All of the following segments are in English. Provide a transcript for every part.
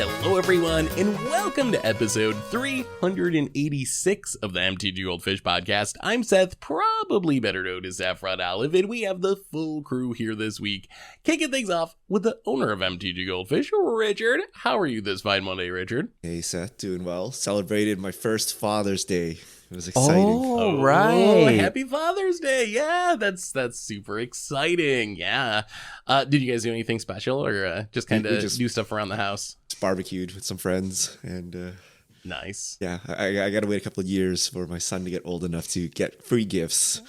Hello everyone, and welcome to episode 386 of the MTGGoldfish podcast. I'm Seth, probably better known as Saffron Olive, and we have the full crew here this week. Kicking things off with the owner of MTGGoldfish, Richard. How are you this fine Monday, Richard? Hey Seth, doing well. Celebrated my first Father's Day. It was exciting. Oh, right. Happy Father's Day. Yeah, that's super exciting. Yeah. Did you guys do anything special or just kind of do stuff around the house? Just barbecued with some friends and nice. Yeah, I got to wait a couple of years for my son to get old enough to get free gifts.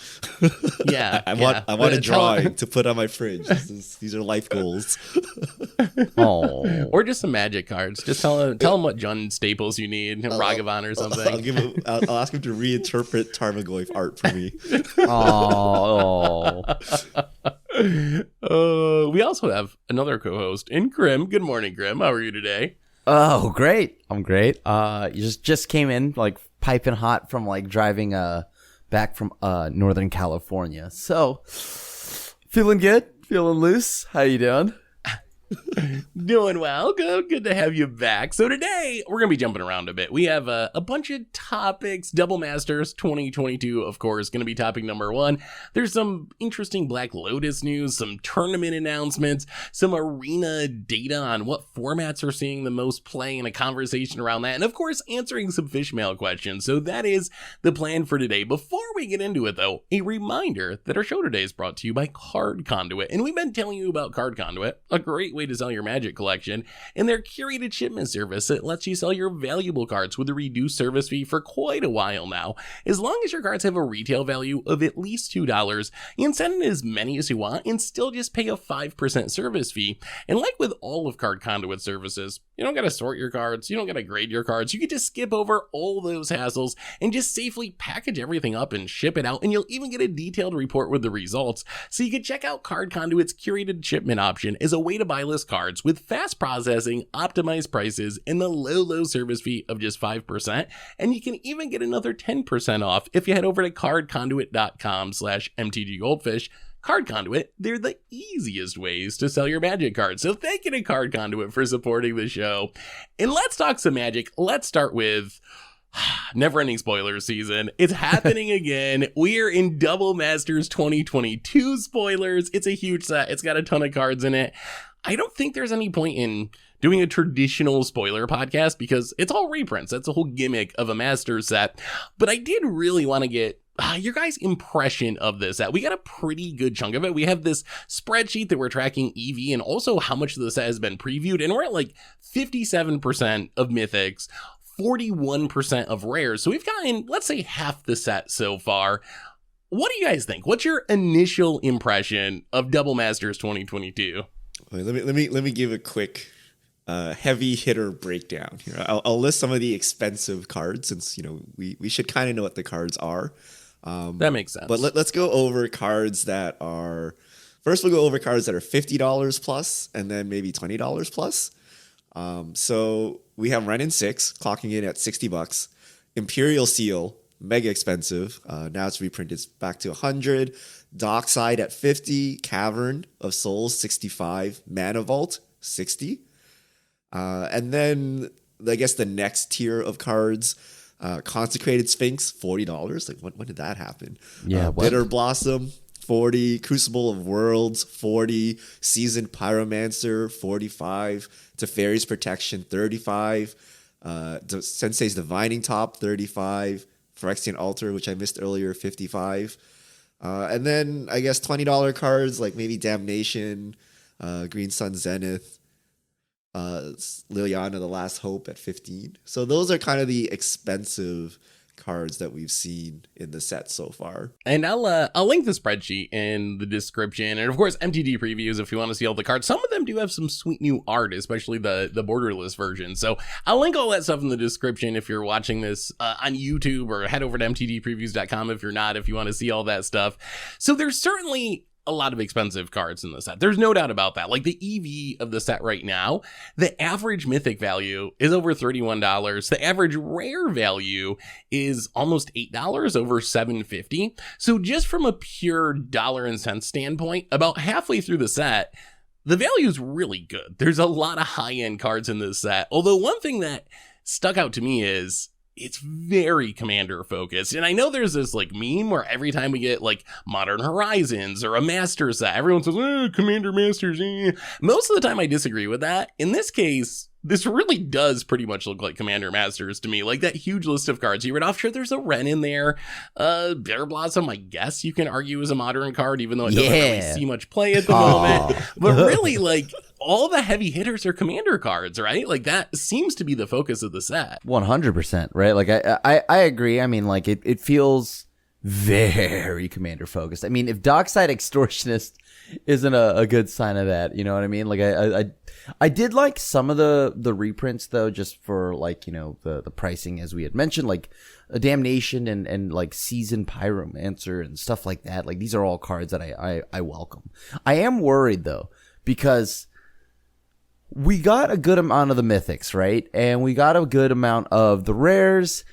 Yeah. I want a drawing to put on my fridge. These are life goals. Oh, or just some magic cards. Just tell him what Jund staples you need, Ragavan or something. I'll ask him to reinterpret Tarmogoyf art for me. We also have another co-host in Grim. Good morning, Grim. How are you today? Oh, great. I'm great. You just came in like piping hot from like driving back from Northern California. So feeling good, feeling loose. How you doing? Doing well. Good to have you back. So today we're going to be jumping around a bit. We have a bunch of topics. Double Masters 2022, of course, going to be topic number one. There's some interesting Black Lotus news, some tournament announcements, some arena data on what formats are seeing the most play and a conversation around that. And of course, answering some fish mail questions. So that is the plan for today. Before we get into it though, a reminder that our show today is brought to you by Card Conduit. And we've been telling you about Card Conduit, a great way to sell your Magic collection, and their curated shipment service that lets you sell your valuable cards with a reduced service fee for quite a while now. As long as your cards have a retail value of at least $2, you can send in as many as you want and still just pay a 5% service fee. And like with all of Card Conduit services, you don't got to sort your cards, you don't got to grade your cards, you can just skip over all those hassles and just safely package everything up and ship it out, and you'll even get a detailed report with the results. So you can check out Card Conduit's curated shipment option as a way to buy list cards with fast processing, optimized prices, and the low service fee of just 5%. And you can even get another 10% off if you head over to cardconduit.com/MTGGoldfish. Card Conduit, they're the easiest ways to sell your Magic cards. So thank you to Card Conduit for supporting the show. And let's talk some Magic. Let's start with never-ending spoiler season. It's happening again. We're in Double Masters 2022 spoilers. It's a huge set. It's got a ton of cards in it. I don't think there's any point in doing a traditional spoiler podcast because it's all reprints. That's the whole gimmick of a Masters set. But I did really want to get your guys' impression of this set. We got a pretty good chunk of it. We have this spreadsheet that we're tracking EV and also how much of the set has been previewed. And we're at like 57% of Mythics, 41% of Rares. So we've gotten, let's say, half the set so far. What do you guys think? What's your initial impression of Double Masters 2022? Let me give a quick heavy hitter breakdown here. I'll list some of the expensive cards since we should kind of know what the cards are. That makes sense. But let's go over cards that are. First, we'll go over cards that are $50 plus, and then maybe $20 plus. So we have Ren and 6 clocking in at $60. Imperial Seal, mega expensive. Now it's reprinted back to 100. Dockside at 50, Cavern of Souls 65, Mana Vault 60. And then I guess the next tier of cards, Consecrated Sphinx $40. Like when did that happen? Yeah, Bitter Blossom 40, Crucible of Worlds 40, Seasoned Pyromancer 45, Teferi's Protection 35, Sensei's Divining Top 35, Phyrexian Altar, which I missed earlier, 55. And then I guess $20 cards like maybe Damnation, Green Sun Zenith, Liliana the Last Hope at 15. So those are kind of the expensive cards that we've seen in the set so far. And I'll link the spreadsheet in the description, and of course MTG previews if you want to see all the cards. Some of them do have some sweet new art, especially the borderless version. So I'll link all that stuff in the description if you're watching this on YouTube, or head over to mtgpreviews.com if you're not, if you want to see all that stuff. So there's certainly a lot of expensive cards in the set. There's no doubt about that. Like the EV of the set right now, the average mythic value is over $31. The average rare value is almost $8, over $7.50. So just from a pure dollar and cents standpoint, about halfway through the set, the value is really good. There's a lot of high-end cards in this set. Although one thing that stuck out to me is it's very Commander focused. And I know there's this like meme where every time we get like Modern Horizons or a Master set, everyone says, Commander Masters. Most of the time I disagree with that. In this case, this really does pretty much look like Commander Masters to me. Like that huge list of cards you read off. Sure, there's a Wren in there. Bear Blossom, I guess you can argue is a modern card, even though it doesn't really see much play at the moment. But really, like, all the heavy hitters are Commander cards, right? Like that seems to be the focus of the set. 100%, right? Like I agree. I mean, like it feels very Commander focused. I mean, if Dockside Extortionist isn't a good sign of that, you know what I mean? Like I did like some of the reprints though, just for like, you know, the pricing as we had mentioned, like a Damnation and like Seasoned Pyromancer and stuff like that. Like these are all cards that I welcome. I am worried though, because we got a good amount of the mythics, right? And we got a good amount of the rares.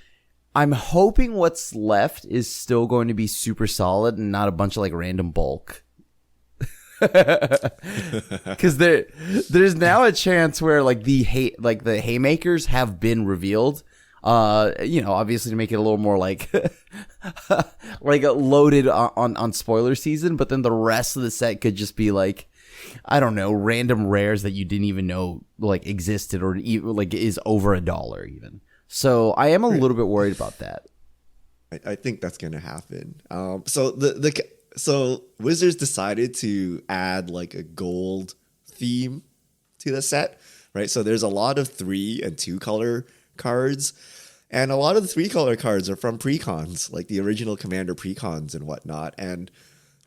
I'm hoping what's left is still going to be super solid and not a bunch of like random bulk. Because there's now a chance where like the haymakers have been revealed. You know, obviously to make it a little more like like loaded on spoiler season, but then the rest of the set could just be like, I don't know, random rares that you didn't even know like existed or even like is over $1 even. So I am a little bit worried about that. I think that's going to happen. So Wizards decided to add like a gold theme to the set, right? So there's a lot of 3 and 2 color cards, and a lot of the 3 color cards are from precons, like the original Commander precons and whatnot. And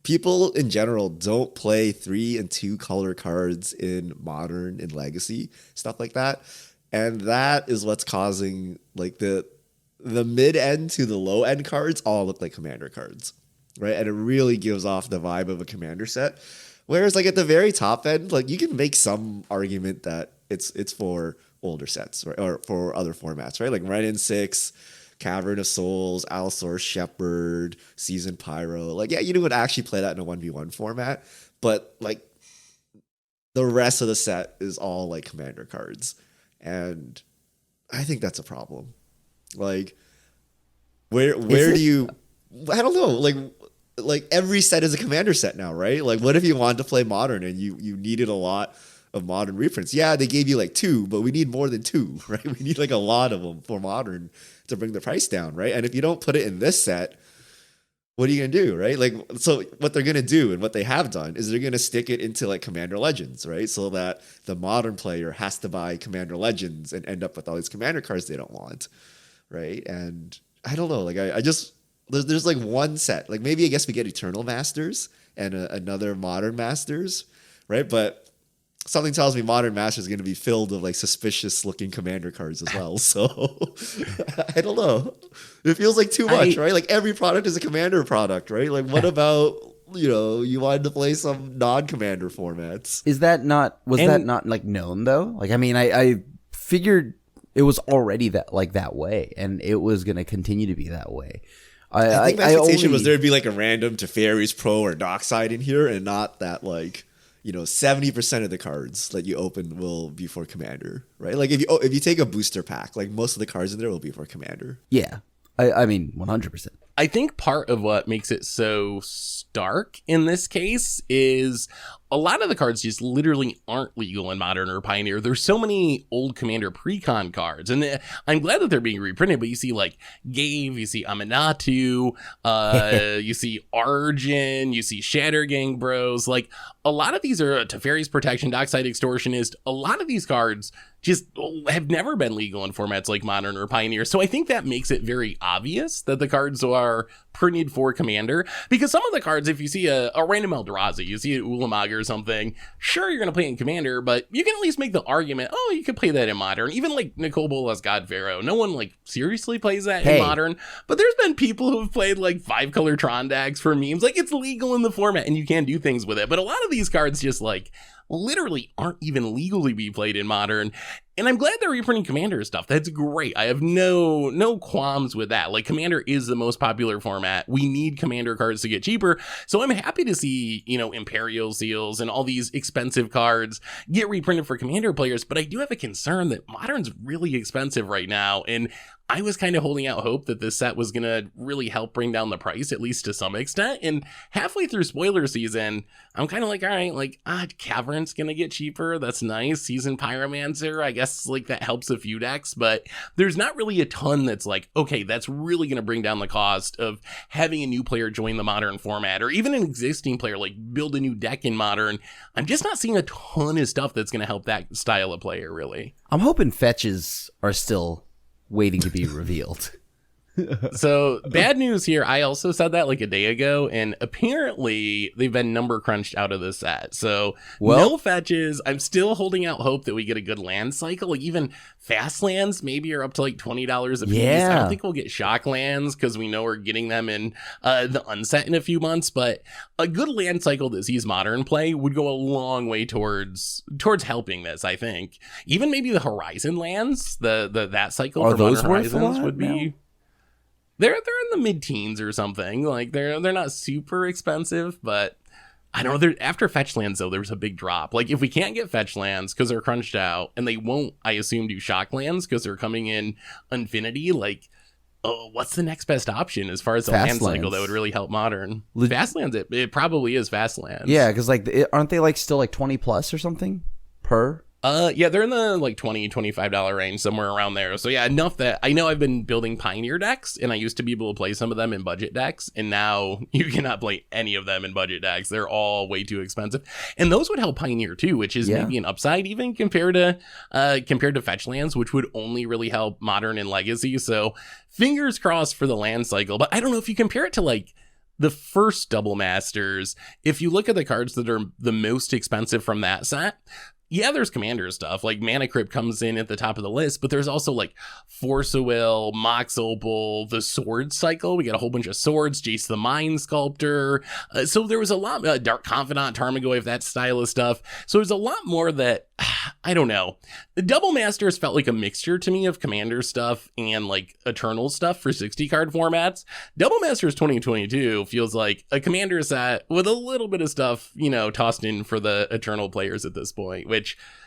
people in general don't play 3 and 2 color cards in Modern and Legacy, stuff like that. And that is what's causing like the mid end to the low end cards all look like Commander cards, right? And it really gives off the vibe of a Commander set. Whereas like at the very top end, like you can make some argument that it's for older sets, right? Or for other formats, right? Like Wren in 6, Cavern of Souls, Allosaurus Shepherd, Seasoned Pyro. Like, yeah, you would actually play that in a 1v1 format, but like the rest of the set is all like Commander cards. And I think that's a problem. Like, where do you? I don't know. Like every set is a Commander set now, right? Like, what if you wanted to play Modern and you needed a lot of Modern reprints? Yeah, they gave you like 2, but we need more than 2, right? We need like a lot of them for Modern to bring the price down, right? And if you don't put it in this set, what are you gonna do, right? Like, so what they're gonna do and what they have done is they're gonna stick it into like Commander Legends, right? So that the Modern player has to buy Commander Legends and end up with all these Commander cards they don't want, right? And I don't know, like I just there's like one set, like maybe I guess we get Eternal Masters and another Modern Masters, right? But something tells me Modern Masters is going to be filled with like suspicious looking Commander cards as well. So I don't know. It feels like too much, right? Like every product is a Commander product, right? Like what about, you know, you wanted to play some non-Commander formats? Was that not like known though? Like, I mean, I figured it was already that way and it was going to continue to be that way. I think my expectation was there'd be like a random Teferi's Pro or Dockside in here and not that like, you know, 70% of the cards that you open will be for Commander, right? Like if you take a booster pack, like most of the cards in there will be for Commander. Yeah. I mean, 100%. I think part of what makes it so stark in this case is a lot of the cards just literally aren't legal in Modern or Pioneer. There's so many old Commander precon cards, and I'm glad that they're being reprinted, but you see like Gave, you see Aminatou, you see Arjun, you see Shattergang Bros. Like a lot of these are Teferi's Protection, Dockside Extortionist. A lot of these cards just have never been legal in formats like Modern or Pioneer. So I think that makes it very obvious that the cards are printed for Commander, because some of the cards, if you see a random Eldrazi, you see an Ulamog or something, sure, you're going to play in Commander, but you can at least make the argument, oh, you could play that in Modern. Even like Nicole Bolas God Pharaoh, no one like seriously plays that in Modern, but there's been people who've played like 5-color Tron decks for memes. Like it's legal in the format and you can do things with it, but a lot of these cards just like literally aren't even legally be played in Modern. And I'm glad they're reprinting Commander stuff. That's great. I have no qualms with that. Like, Commander is the most popular format. We need Commander cards to get cheaper. So I'm happy to see, Imperial Seals and all these expensive cards get reprinted for Commander players. But I do have a concern that Modern's really expensive right now. And I was kind of holding out hope that this set was going to really help bring down the price, at least to some extent. And halfway through spoiler season, I'm kind of like, all right, like, Cavern's going to get cheaper. That's nice. Seasoned Pyromancer, I guess, like, that helps a few decks. But there's not really a ton that's like, okay, that's really going to bring down the cost of having a new player join the Modern format, or even an existing player, like, build a new deck in Modern. I'm just not seeing a ton of stuff that's going to help that style of player, really. I'm hoping fetches are still waiting to be revealed. So bad news here. I also said that like a day ago, and apparently they've been number crunched out of the set. So no fetches. I'm still holding out hope that we get a good land cycle. Like, even fast lands maybe are up to like $20 a piece. I don't think we'll get shock lands because we know we're getting them in the unset in a few months. But a good land cycle that sees Modern play would go a long way towards helping this. I think even maybe the Horizon lands, that cycle are for those Modern worth a Horizons lot would be. now? They're in the mid-teens or something. Like, they're not super expensive, but I don't know. After fetch lands, though, there's a big drop. Like, if we can't get fetch lands because they're crunched out, and they won't, I assume, do shock lands because they're coming in Infinity, like, what's the next best option as far as the land cycle that would really help Modern? Fast lands, it probably is fast lands. Yeah, because like, aren't they like still like 20 plus or something per? Yeah, they're in the like $20-$25 range, somewhere around there. So yeah, enough that I know I've been building Pioneer decks, and I used to be able to play some of them in budget decks, and now you cannot play any of them in budget decks. They're all way too expensive, and those would help Pioneer too, which is maybe an upside even compared to fetch lands, which would only really help Modern and Legacy. So fingers crossed for the land cycle. But I don't know if you compare it to like the first Double Masters. If you look at the cards that are the most expensive from that set, yeah, there's Commander stuff, like Mana Crypt comes in at the top of the list, but there's also like Force of Will, Mox Opal, the Sword cycle. We got a whole bunch of swords, Jace the Mind Sculptor. So there was a lot, Dark Confidant, Tarmogoyf, that style of stuff. So there's a lot more that, I don't know. The Double Masters felt like a mixture to me of Commander stuff and like Eternal stuff for 60 card formats. Double Masters 2022 feels like a Commander set with a little bit of stuff, tossed in for the Eternal players at this point, which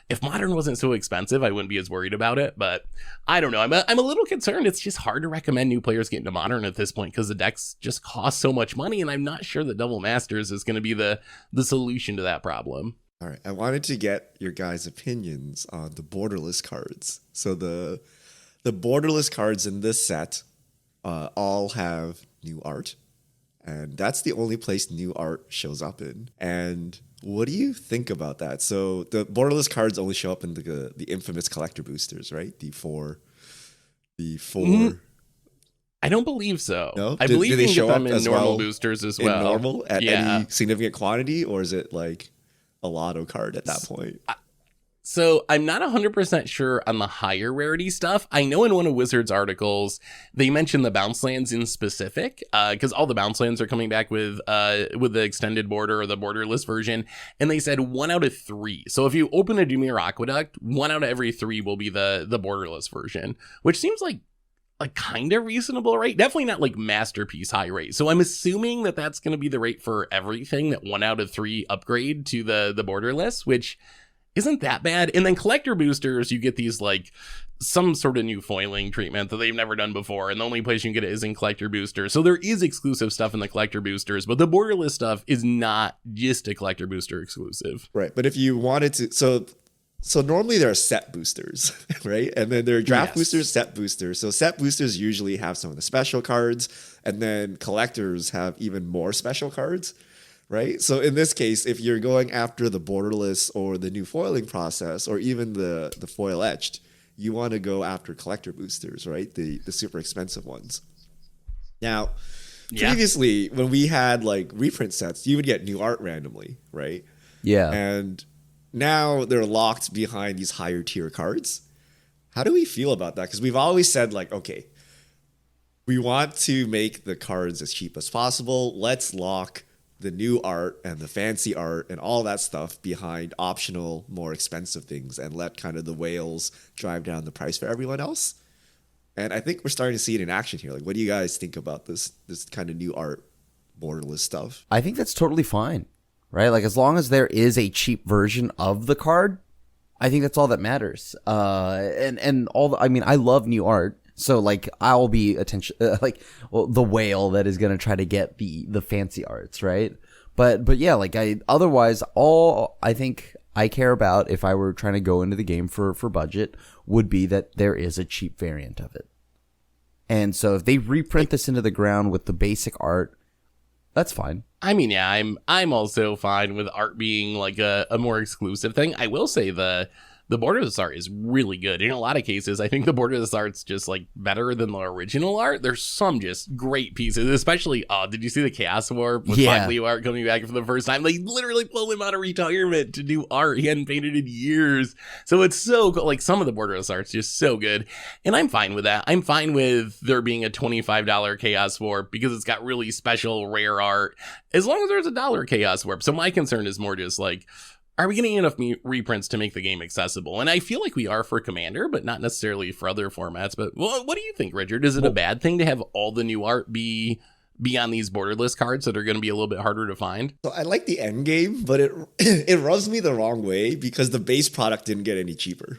if Modern wasn't so expensive, I wouldn't be as worried about it. But I don't know. I'm a little concerned. It's just hard to recommend new players get into Modern at this point because the decks just cost so much money, and I'm not sure that Double Masters is going to be the solution to that problem. All right, I wanted to get your guys' opinions on the Borderless cards. So the Borderless cards in this set all have new art, and that's the only place new art shows up in. And what do you think about that? So the Borderless cards only show up in the infamous collector boosters, right? The four. I don't believe so. No, I believe they you show get up them in as normal well boosters as well. In normal at any significant quantity, or is it like a lotto card at that point? So I'm not 100% sure on the higher rarity stuff. I know in one of Wizards' articles, they mentioned the bounce lands in specific, because all the bounce lands are coming back with the extended border or the borderless version. And they said 1 out of 3. So if you open a Dimir Aqueduct, 1 out of every 3 will be the borderless version, which seems like a kind of reasonable rate. Definitely not like masterpiece high rate. So I'm assuming that that's going to be the rate for everything, that 1 out of 3 upgrade to the borderless, which isn't that bad. And then collector boosters, you get these like some sort of new foiling treatment that they've never done before, and the only place you can get it is in collector boosters. So there is exclusive stuff in the collector boosters, but the borderless stuff is not just a collector booster exclusive. Right, but if you wanted to, so normally there are set boosters, right? And then there are draft boosters, set boosters. So set boosters usually have some of the special cards, and then collectors have even more special cards. Right. So in this case, if you're going after the borderless or the new foiling process, or even the foil etched, you want to go after collector boosters, right? The super expensive ones. Now, previously, when we had like reprint sets, you would get new art randomly, right? Yeah. And now they're locked behind these higher tier cards. How do we feel about that? Because we've always said like, okay, we want to make the cards as cheap as possible. Let's lock the new art and the fancy art and all that stuff behind optional, more expensive things and let kind of the whales drive down the price for everyone else. And I think we're starting to see it in action here. Like, what do you guys think about this kind of new art, borderless stuff? I think that's totally fine, right? Like, as long as there is a cheap version of the card, I think that's all that matters. And all the, I mean, I love new art. So like I'll be the whale that is gonna try to get the fancy arts, right? But yeah, like otherwise all I think I care about if I were trying to go into the game for budget would be that there is a cheap variant of it. And so if they reprint this into the ground with the basic art, that's fine. I mean, yeah, I'm also fine with art being like a more exclusive thing. I will say the Borderless art is really good. In a lot of cases, I think the Borderless art's just like better than the original art. There's some just great pieces, especially, did you see the Chaos Warp with Black Lotus art coming back for the first time? They literally pulled him out of retirement to do art. He hadn't painted in years. So it's so cool. Like some of the Borderless art's just so good. And I'm fine with that. I'm fine with there being a $25 Chaos Warp because it's got really special rare art as long as there's $1 Chaos Warp. So my concern is more just like, are we getting enough reprints to make the game accessible? And I feel like we are for Commander, but not necessarily for other formats. But what do you think, Richard? Is it a bad thing to have all the new art be on these Borderless cards that are going to be a little bit harder to find? So I like the end game, but it rubs me the wrong way because the base product didn't get any cheaper.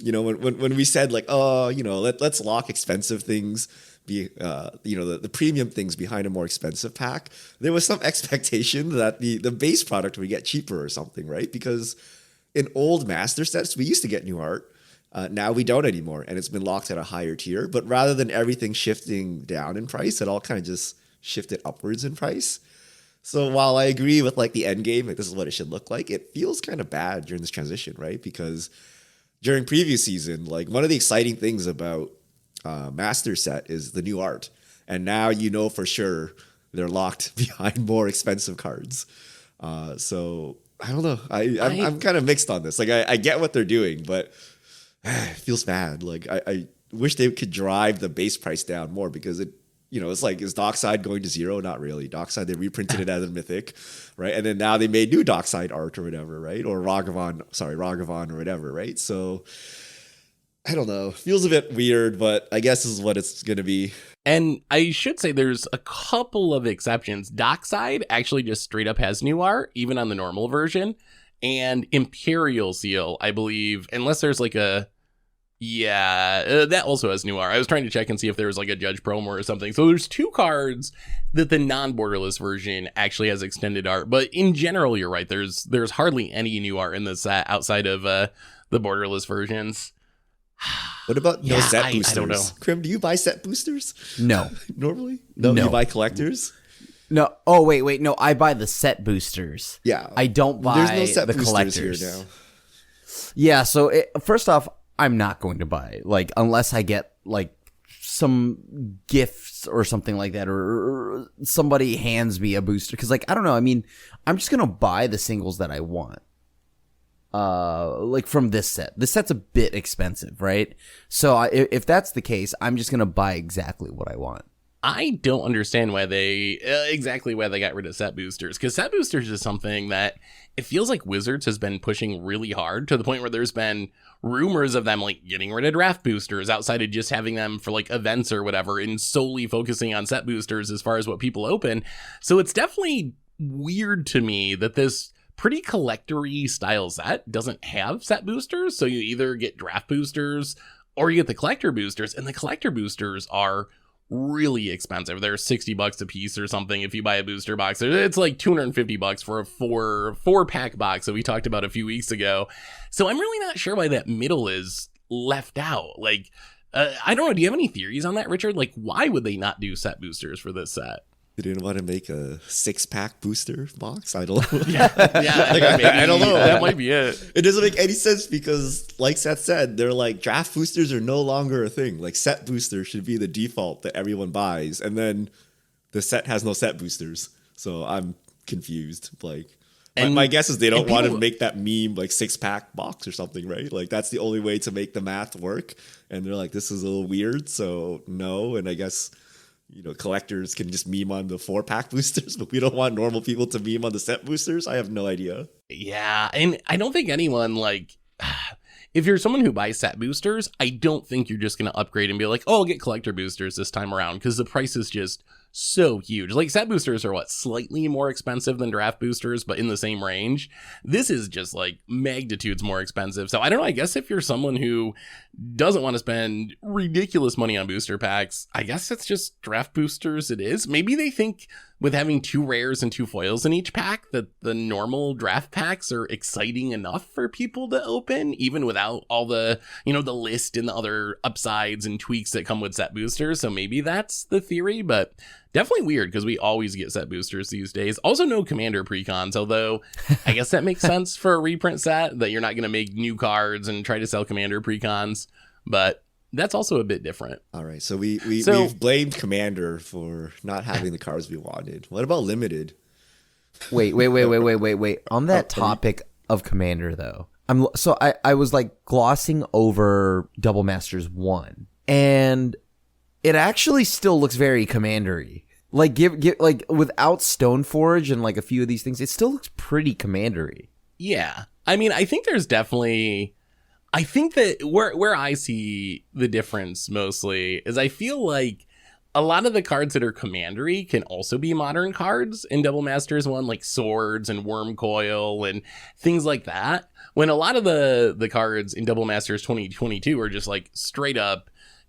You know, when we said like, let's lock expensive things, the premium things behind a more expensive pack, there was some expectation that the base product would get cheaper or something, right? Because in old master sets, we used to get new art. Now we don't anymore, and it's been locked at a higher tier. But rather than everything shifting down in price, it all kind of just shifted upwards in price. So while I agree with like the end game, like this is what it should look like, it feels kind of bad during this transition, right? Because during previous season, like one of the exciting things about Master Set is the new art, and now you know for sure they're locked behind more expensive cards. So I don't know. I'm kind of mixed on this. Like I get what they're doing, but it feels bad. Like I wish they could drive the base price down more because it's like, is Dockside going to zero? Not really. Dockside, they reprinted it as a mythic, right? And then now they made new Dockside art or whatever, right? Or Ragavan or whatever, right? So I don't know. Feels a bit weird, but I guess this is what it's going to be. And I should say there's a couple of exceptions. Dockside actually just straight up has new art, even on the normal version. And Imperial Seal, I believe, unless there's like that also has new art. I was trying to check and see if there was like a Judge promo or something. So there's two cards that the non-Borderless version actually has extended art. But in general, you're right. There's hardly any new art in the set outside of the Borderless versions. What about no set boosters? I don't know. Krim, do you buy set boosters? No. Normally? No. You buy collectors? No. Oh, wait. No, I buy the set boosters. Yeah. I don't buy There's no set the boosters collectors here now. Yeah, so first off, I'm not going to buy it. Like, unless I get, like, some gifts or something like that, or somebody hands me a booster. Because, like, I don't know. I mean, I'm just going to buy the singles that I want. Like from this set. This set's a bit expensive, right? So if that's the case, I'm just going to buy exactly what I want. I don't understand why they got rid of set boosters, because set boosters is something that it feels like Wizards has been pushing really hard to the point where there's been rumors of them like getting rid of draft boosters outside of just having them for like events or whatever and solely focusing on set boosters as far as what people open. So it's definitely weird to me that this pretty collector-y style set doesn't have set boosters. So you either get draft boosters or you get the collector boosters, and the collector boosters are really expensive. They're $60 a piece or something if you buy a booster box. It's like $250 for a four pack box that we talked about a few weeks ago. So I'm really not sure why that middle is left out. Like, I don't know. Do you have any theories on that, Richard? Like, why would they not do set boosters for this set? They didn't want to make a 6-pack booster box? I don't know. Yeah, like, I don't know. That might be it. It doesn't make any sense because, like Seth said, they're like, draft boosters are no longer a thing. Like, set boosters should be the default that everyone buys. And then the set has no set boosters. So I'm confused. Like, my guess is they don't want to make that meme like 6-pack box or something, right? Like, that's the only way to make the math work. And they're like, this is a little weird. So no. And I guess collectors can just meme on the 4-pack boosters, but we don't want normal people to meme on the set boosters. I have no idea. Yeah, and I don't think anyone, like, if you're someone who buys set boosters, I don't think you're just going to upgrade and be like, oh, I'll get collector boosters this time around, because the price is just so huge. Like, set boosters are slightly more expensive than draft boosters, but in the same range. This is just like magnitudes more expensive. So I don't know, I guess if you're someone who doesn't want to spend ridiculous money on booster packs, I guess it's just draft boosters it is. Maybe they think with having 2 rares and 2 foils in each pack that the normal draft packs are exciting enough for people to open, even without all the, the list and the other upsides and tweaks that come with set boosters. So maybe that's the theory, but definitely weird because we always get set boosters these days. Also no commander precons, although I guess that makes sense for a reprint set that you're not going to make new cards and try to sell commander precons, but that's also a bit different. All right, so we've blamed Commander for not having the cards we wanted. What about Limited? Wait. On that topic of Commander, though, I was like glossing over Double Masters 1, and it actually still looks very Commandery. Like like without Stoneforge and like a few of these things, it still looks pretty Commandery. Yeah, I mean, I think there's definitely. I think that where I see the difference mostly is I feel like a lot of the cards that are commandery can also be modern cards in Double Masters 1, like swords and worm coil and things like that. When a lot of the cards in Double Masters 2022 are just like straight up,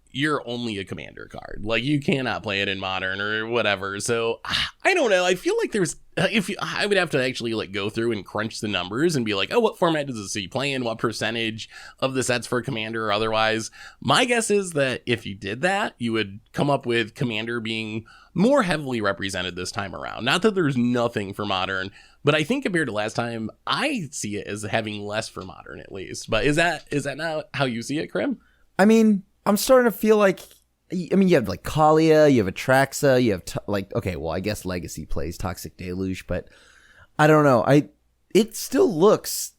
you're only a commander card. Like you cannot play it in modern or whatever. So I don't know. I feel like there's I would have to actually like go through and crunch the numbers and be like, oh, what format does this see play in? What percentage of the sets for commander or otherwise? My guess is that if you did that, you would come up with commander being more heavily represented this time around. Not that there's nothing for modern, but I think compared to last time, I see it as having less for modern at least. But is that not how you see it, Krim? I mean, I'm starting to feel like, you have like Kalia, you have Atraxa, you have I guess Legacy plays Toxic Deluge, but I don't know. It still looks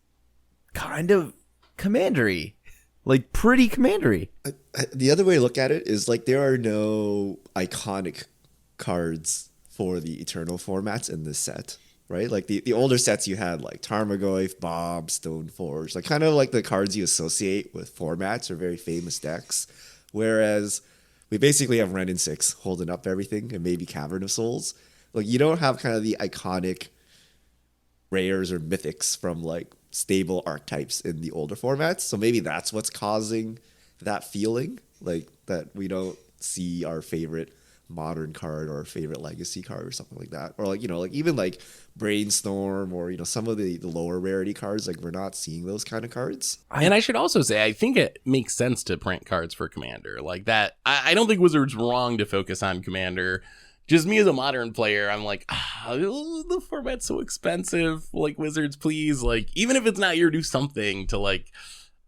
kind of commandery, like pretty commandery. The other way to look at it is like there are no iconic cards for the Eternal formats in this set, right? Like the older sets you had like Tarmogoyf, Bob, Stoneforge, like kind of like the cards you associate with formats or very famous decks. Whereas we basically have Ren and 6 holding up everything and maybe Cavern of Souls. Like you don't have kind of the iconic rares or mythics from like stable archetypes in the older formats. So maybe that's what's causing that feeling, like that we don't see our favorite modern card or our favorite legacy card or something like that. Or like, like even like Brainstorm or, some of the lower rarity cards, like we're not seeing those kind of cards. And I should also say, I think it makes sense to print cards for Commander like that. I don't think Wizards wrong to focus on Commander. Just me as a modern player, I'm like, the format's so expensive. Like Wizards, please, like even if it's not your, do something to like,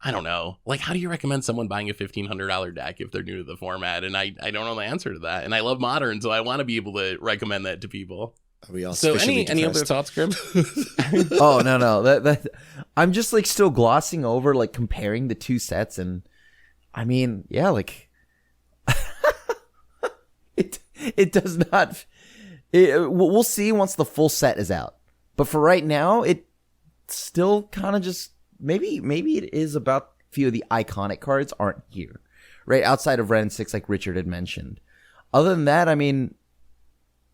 I don't know. Like, how do you recommend someone buying a $1,500 deck if they're new to the format? And I don't know the answer to that. And I love modern, so I want to be able to recommend that to people. Are we all so any other thoughts, Grim? Oh, no. That I'm just like still glossing over like comparing the two sets. And I mean, yeah, like it does not. We'll see once the full set is out. But for right now, it still kind of just. Maybe it is about a few of the iconic cards aren't here, right? Outside of Ren 6, like Richard had mentioned. Other than that, I mean,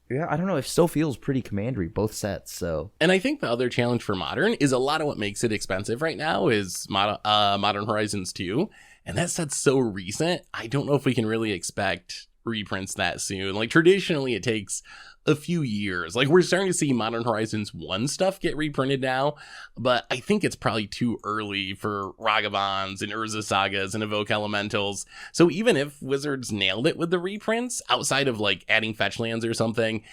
yeah, I don't know. It still feels pretty commandery, both sets. So, and I think the other challenge for Modern is a lot of what makes it expensive right now is Modern Horizons 2. And that set's so recent. I don't know if we can really expect reprints that soon. Like traditionally, it takes a few years. Like we're starting to see Modern Horizons 1 stuff get reprinted now, but I think it's probably too early for Ragavans and Urza Sagas and Evoke Elementals. So even if Wizards nailed it with the reprints, outside of like adding fetch lands or something,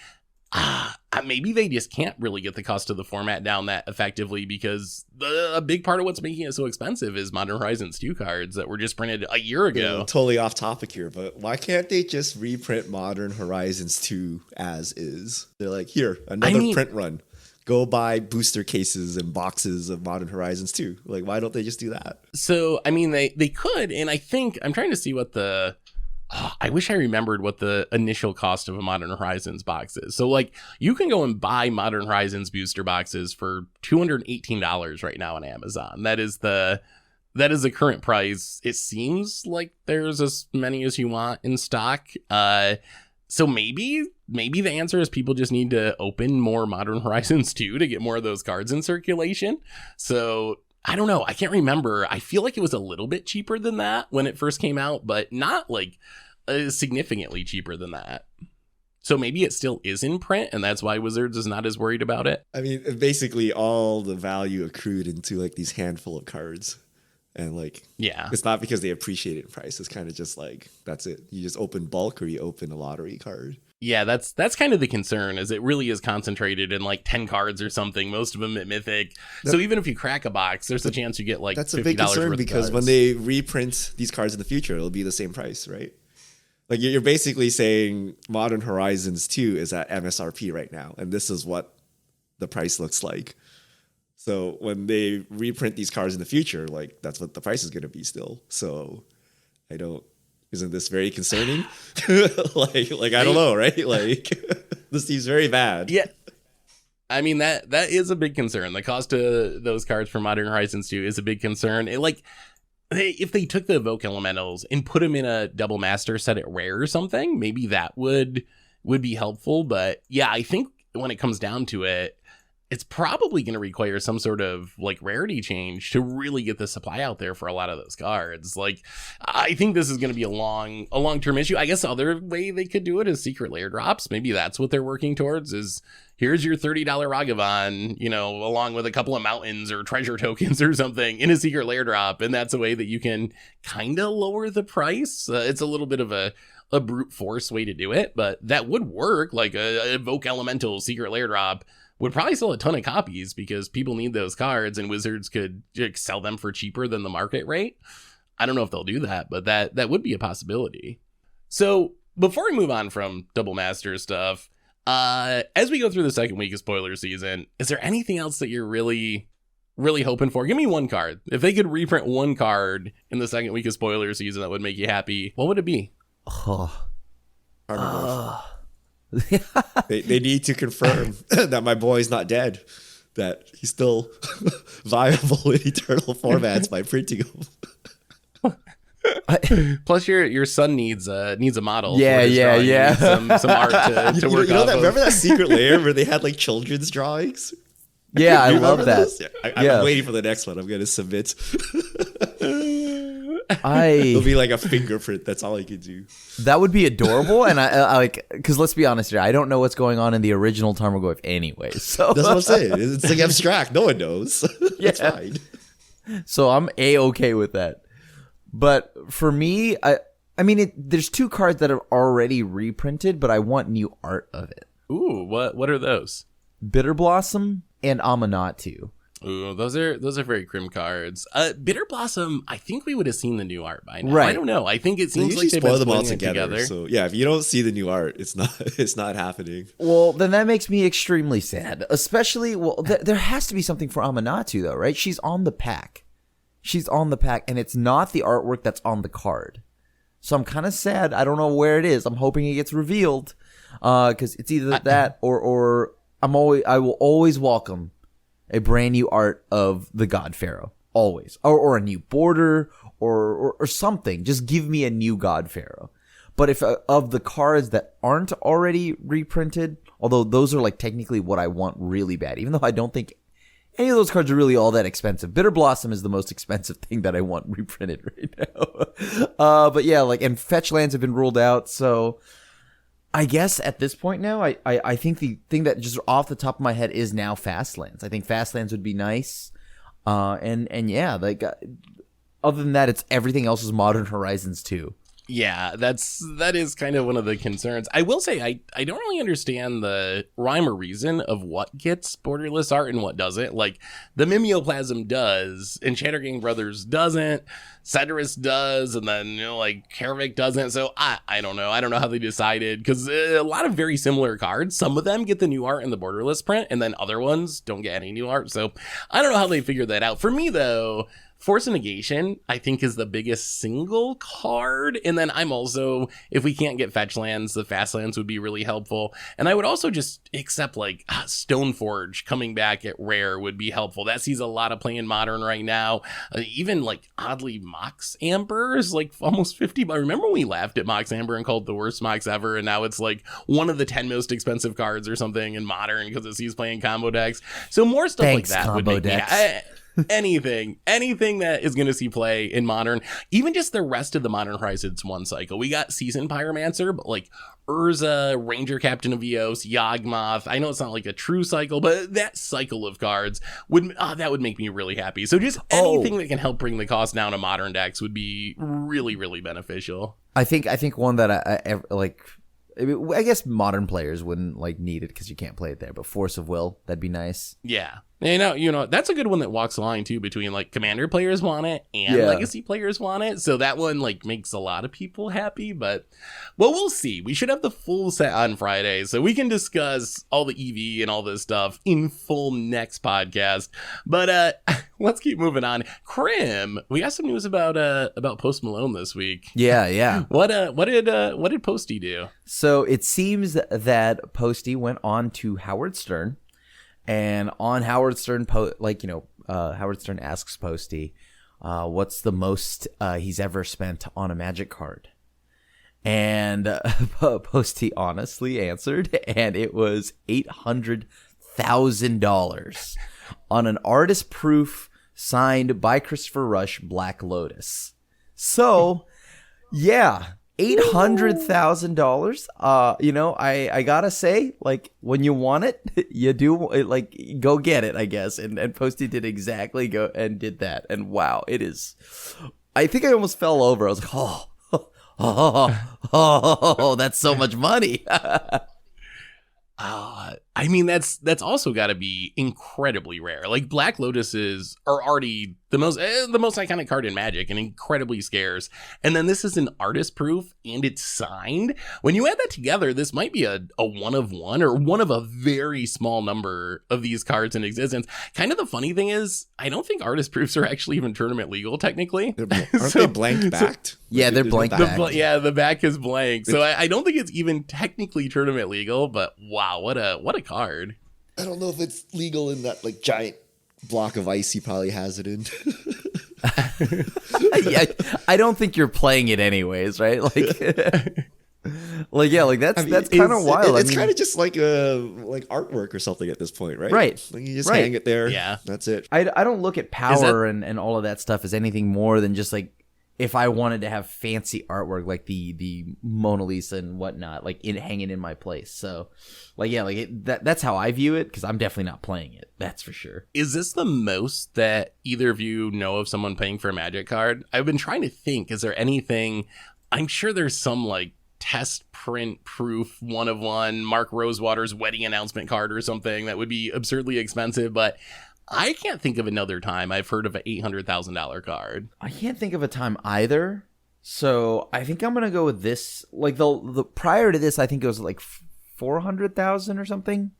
maybe they just can't really get the cost of the format down that effectively because a big part of what's making it so expensive is Modern Horizons 2 cards that were just printed a year ago. Yeah, totally off topic here, but why can't they just reprint Modern Horizons 2 as is? They're like, here, another print run. Go buy booster cases and boxes of Modern Horizons 2. Like, why don't they just do that? So, I mean, they could, and I think, I'm trying to see what I wish I remembered what the initial cost of a Modern Horizons box is. So like you can go and buy Modern Horizons booster boxes for $218 right now on Amazon. That is the current price. It seems like there's as many as you want in stock. So maybe the answer is people just need to open more Modern Horizons 2 to get more of those cards in circulation. So I don't know. I can't remember. I feel like it was a little bit cheaper than that when it first came out, but not like significantly cheaper than that. So maybe it still is in print, and that's why Wizards is not as worried about it. I mean, basically all the value accrued into like these handful of cards. And like, yeah, it's not because they appreciate it in price. It's kind of just like, that's it. You just open bulk or you open a lottery card. Yeah, that's kind of the concern, is it really is concentrated in like 10 cards or something, most of them at Mythic. So even if you crack a box, there's a chance you get like that's $50 a big concern worth because of when cards. they reprint these cards in the future, it'll be the same price, right? Like you're basically saying Modern Horizons 2 is at MSRP right now, and this is what the price looks like. So when they reprint these cards in the future, like that's what the price is going to be still. So isn't this very concerning? like I don't know, right? Like this seems very bad. Yeah. I mean, that is a big concern. The cost of those cards for Modern Horizons 2 is a big concern. If they took the Evoke Elementals and put them in a double master set at rare or something, maybe that would be helpful. But yeah, I think when it comes down to it, it's probably going to require some sort of like rarity change to really get the supply out there for a lot of those cards. Like, I think this is going to be a long-term issue. I guess the other way they could do it is secret lair drops. Maybe that's what they're working towards, is here's your $30 Ragavan, along with a couple of mountains or treasure tokens or something in a secret lair drop. And that's a way that you can kind of lower the price. It's a little bit of a brute force way to do it, but that would work. Like a Evoke Elemental secret lair drop would probably sell a ton of copies because people need those cards, and Wizards could sell them for cheaper than the market rate. I don't know if they'll do that, but that would be a possibility. So before we move on from Double Master stuff, as we go through the second week of spoiler season, is there anything else that you're really, really hoping for? Give me one card. If they could reprint one card in the second week of spoiler season that would make you happy, what would it be? They need to confirm that my boy's not dead, that he's still viable in eternal formats by printing him. Plus, your son needs a model. Yeah, for his yeah, drawing. yeah. He needs some art to work off of. Remember that secret lair where they had like children's drawings? Yeah, I You love remember that. those? Yeah, I'm waiting for the next one. I'm going to submit. It'll be like a fingerprint. That's all I can do. That would be adorable, and I like, because let's be honest here, I don't know what's going on in the original Tarmogoyf anyway. So That's what I'm saying. It's like abstract. No one knows. That's Yeah. fine. So I'm A-okay with that. But for me, I mean, there's two cards that are already reprinted, but I want new art of it. Ooh, what are those? Bitter Blossom and Amanatu. Ooh, those are very crim cards. Bitter Blossom, I think we would have seen the new art by now. Right. I don't know. I think it They seems usually like they've spoil been them all putting it together. So yeah, if you don't see the new art, it's not happening. Well, then that makes me extremely sad. Especially, there has to be something for Amanatu, though, right? She's on the pack. And it's not the artwork that's on the card. So I'm kind of sad. I don't know where it is. I'm hoping it gets revealed, because it's either that or I will always welcome a brand new art of the God Pharaoh, always, or a new border or something. Just give me a new God Pharaoh. But if of the cards that aren't already reprinted, although those are like technically what I want really bad, even though I don't think any of those cards are really all that expensive. Bitter Blossom is the most expensive thing that I want reprinted right now. But yeah, and fetch lands have been ruled out, so I guess at this point now, I think the thing that just off the top of my head is now fast lands. I think fast lands would be nice. And yeah, other than that, it's everything else is Modern Horizons 2. Yeah, that is kind of one of the concerns. I will say I don't really understand the rhyme or reason of what gets borderless art and what doesn't. Like the Mimeoplasm does, and Chattergang Brothers doesn't, Cedrus does, and then Karavik doesn't. So I don't know. I don't know how they decided, because a lot of very similar cards. Some of them get the new art in the borderless print, and then other ones don't get any new art. So I don't know how they figured that out. For me though, Force of Negation, I think, is the biggest single card. And then I'm also, if we can't get fetch lands, the fast lands would be really helpful. And I would also just accept like Stoneforge coming back at rare would be helpful. That sees a lot of play in Modern right now. Even like oddly Mox Amber is like almost 50. But remember when we laughed at Mox Amber and called it the worst Mox ever, and now it's like one of the 10 most expensive cards or something in Modern because it sees playing combo decks. So more stuff Thanks, like that would combo make decks. me anything that is going to see play in Modern, even just the rest of the Modern Horizons 1 cycle. We got Seasoned Pyromancer, but like Urza, Ranger Captain of Eos, Yawgmoth. I know it's not like a true cycle, but that cycle of cards would that would make me really happy. So just anything that can help bring the cost down to Modern decks would be really, really beneficial. I think one that I like. I guess Modern players wouldn't like need it because you can't play it there, but Force of Will, that'd be nice. Yeah. You know, that's a good one that walks the line too between like Commander players want it and Legacy players want it. So that one like makes a lot of people happy, but well, we'll see. We should have the full set on Friday so we can discuss all the EV and all this stuff in full next podcast. But let's keep moving on. Krim, we got some news about Post Malone this week. Yeah. What did Posty do? So it seems that Posty went on to Howard Stern, and on Howard Stern, Howard Stern asks Posty, what's the most he's ever spent on a Magic card? And Posty honestly answered, and it was $800,000 on an artist proof signed by Christopher Rush, Black Lotus. So, yeah. $800,000. You know, I gotta say, like, when you want it, you do, like, go get it, I guess. And Posty did exactly go and did that. And wow, it is. I think I almost fell over. I was like, that's so much money. I mean, that's also got to be incredibly rare. Like Black Lotuses are already the most iconic card in Magic and incredibly scarce. And then this is an artist proof and it's signed. When you add that together, this might be a one of one or one of a very small number of these cards in existence. Kind of the funny thing is, I don't think artist proofs are actually even tournament legal technically. Aren't they blank backed? Yeah, they're blank backed. The back is blank. So I don't think it's even technically tournament legal, but wow, what a card. I don't know if it's legal in that like giant block of ice he probably has it in. Yeah, I don't think you're playing it anyways, right? Like, that's kind of wild. It's kind of just like artwork or something at this point, right? Right. Like you just hang it there. Yeah, that's it. I don't look at power and all of that stuff as anything more than just like if I wanted to have fancy artwork like the Mona Lisa and whatnot, like hanging in my place. So, that's how I view it because I'm definitely not playing it. That's for sure. Is this the most that either of you know of someone paying for a Magic card? I've been trying to think. Is there anything? I'm sure there's some like test print proof one of one Mark Rosewater's wedding announcement card or something that would be absurdly expensive, but I can't think of another time I've heard of an $800,000 card. I can't think of a time either. So I think I'm gonna go with this. Like the prior to this, I think it was like 400,000 or something.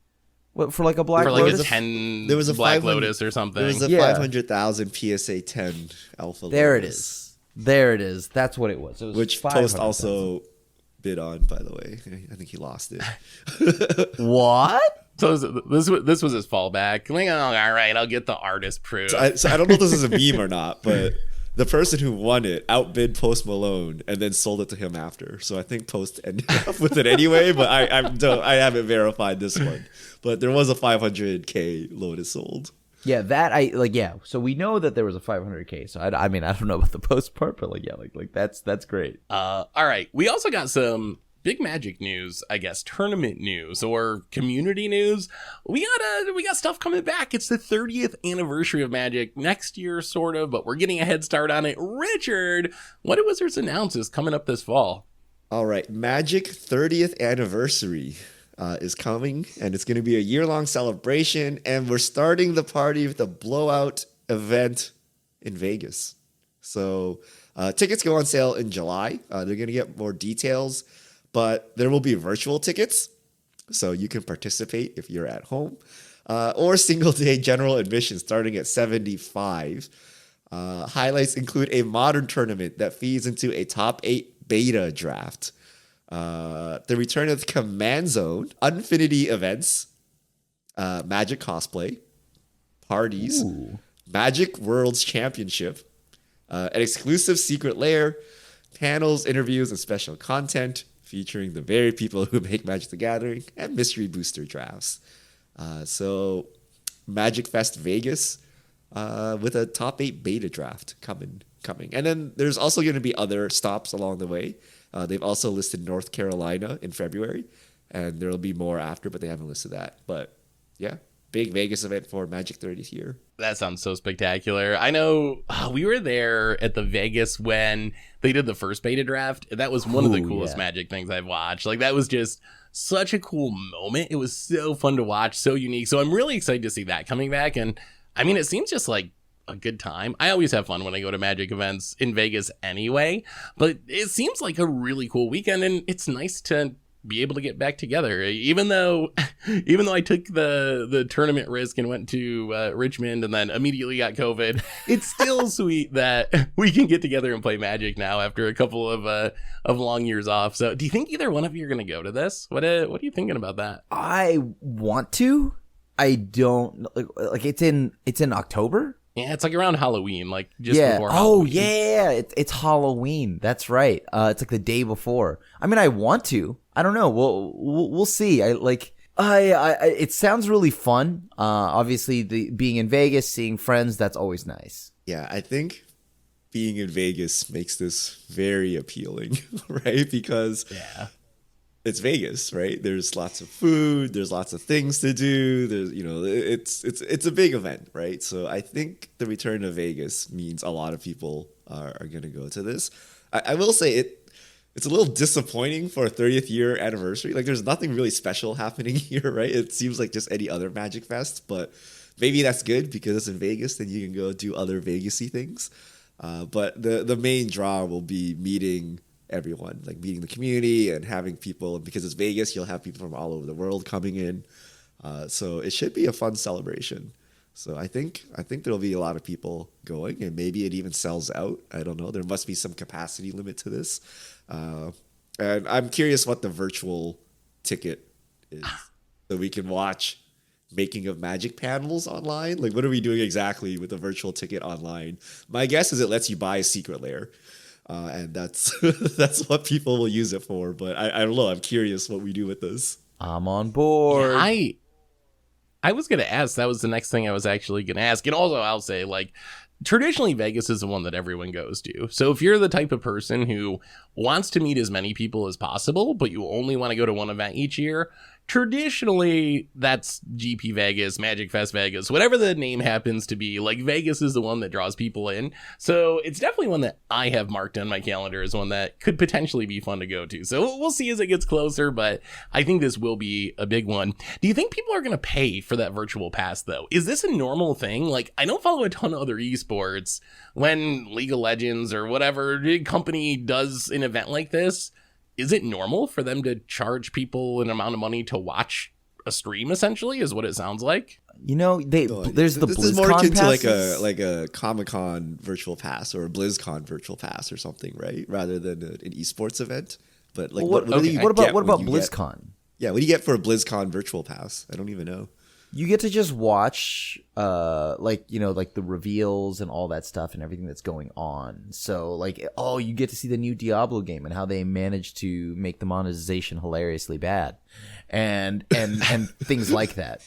What for like a Black Lotus? Like 10. There was a Black Lotus or something. There was a 500,000 PSA 10 Alpha. There Lotus. There it is. That's what it was. It was which Post also bid on, by the way. I think he lost it. What? So this was his fallback. Like, all right, I'll get the artist proof. So I don't know if this is a meme or not, but the person who won it outbid Post Malone and then sold it to him after. So I think Post ended up with it anyway, but I haven't verified this one. But there was a 500K Lotus sold. Yeah, that So we know that there was a 500K. So I mean, I don't know about the Post part, but that's great. All right, we also got some big Magic news, I guess, tournament news or community news. We got stuff coming back. It's the 30th anniversary of Magic next year, sort of, but we're getting a head start on it. Richard, what did Wizards announce is coming up this fall? All right, Magic 30th anniversary is coming, and it's going to be a year-long celebration, and we're starting the party with a blowout event in Vegas. So tickets go on sale in July. They're going to get more details, but there will be virtual tickets, so you can participate if you're at home, or single-day general admission starting at $75. Highlights include a modern tournament that feeds into a top 8 beta draft. The return of the Command Zone, Unfinity events, Magic cosplay, parties, Magic Worlds Championship, an exclusive secret lair, panels, interviews, and special content featuring the very people who make Magic the Gathering, and mystery booster drafts. So Magic Fest Vegas with a top 8 beta draft coming. And then there's also going to be other stops along the way. They've also listed North Carolina in February, and there'll be more after, but they haven't listed that. But yeah, big Vegas event for Magic 30th year. That sounds so spectacular. I know we were there at the Vegas when they did the first beta draft. That was one of the coolest Magic things I've watched. Like, that was just such a cool moment. It was so fun to watch, so unique. So I'm really excited to see that coming back. And I mean, it seems just like a good time. I always have fun when I go to Magic events in Vegas anyway, but it seems like a really cool weekend, and it's nice to be able to get back together. Even though I took the tournament risk and went to Richmond and then immediately got COVID, it's still sweet that we can get together and play Magic now after a couple of long years off. So do you think either one of you are going to go to this? What are you thinking about that? I want to. I don't like it's in October. Yeah, it's like around Halloween, like just before Halloween. Oh, yeah, it's Halloween. That's right. It's like the day before. I mean, I want to. I don't know. We'll see. It sounds really fun. Obviously, being in Vegas, seeing friends, that's always nice. Yeah, I think being in Vegas makes this very appealing, right? Because it's Vegas, right? There's lots of food, there's lots of things to do. There's, it's a big event, right? So I think the return of Vegas means a lot of people are going to go to this. I will say it's a little disappointing for a 30th year anniversary. Like, there's nothing really special happening here, right? It seems like just any other Magic Fest, but maybe that's good because it's in Vegas, then you can go do other Vegas-y things. But the main draw will be meeting everyone, like meeting the community and having people, because it's Vegas, you'll have people from all over the world coming in. So it should be a fun celebration. So I think there'll be a lot of people going, and maybe it even sells out. I don't know. There must be some capacity limit to this. And I'm curious what the virtual ticket is, so we can watch making of Magic panels online. Like, what are we doing exactly with the virtual ticket online? My guess is it lets you buy a secret lair. And that's that's what people will use it for. But I don't know. I'm curious what we do with this. I'm on board. Yeah, I was going to ask. That was the next thing I was actually going to ask. And also, I'll say, like, traditionally, Vegas is the one that everyone goes to. So if you're the type of person who wants to meet as many people as possible, but you only want to go to one event each year, traditionally, that's GP Vegas, Magic Fest Vegas, whatever the name happens to be. Like, Vegas is the one that draws people in. So it's definitely one that I have marked on my calendar as one that could potentially be fun to go to. So we'll see as it gets closer, but I think this will be a big one. Do you think people are going to pay for that virtual pass, though? Is this a normal thing? Like, I don't follow a ton of other esports. When League of Legends or whatever big company does an event like this, is it normal for them to charge people an amount of money to watch a stream, essentially, is what it sounds like? There's the BlizzCon This is more akin passes. to like a Comic-Con virtual pass or a BlizzCon virtual pass or something, right? Rather than an esports event. But like, what about BlizzCon? Yeah, what do you get for a BlizzCon virtual pass? I don't even know. You get to just watch, like the reveals and all that stuff and everything that's going on. So, like, you get to see the new Diablo game and how they managed to make the monetization hilariously bad, and things like that.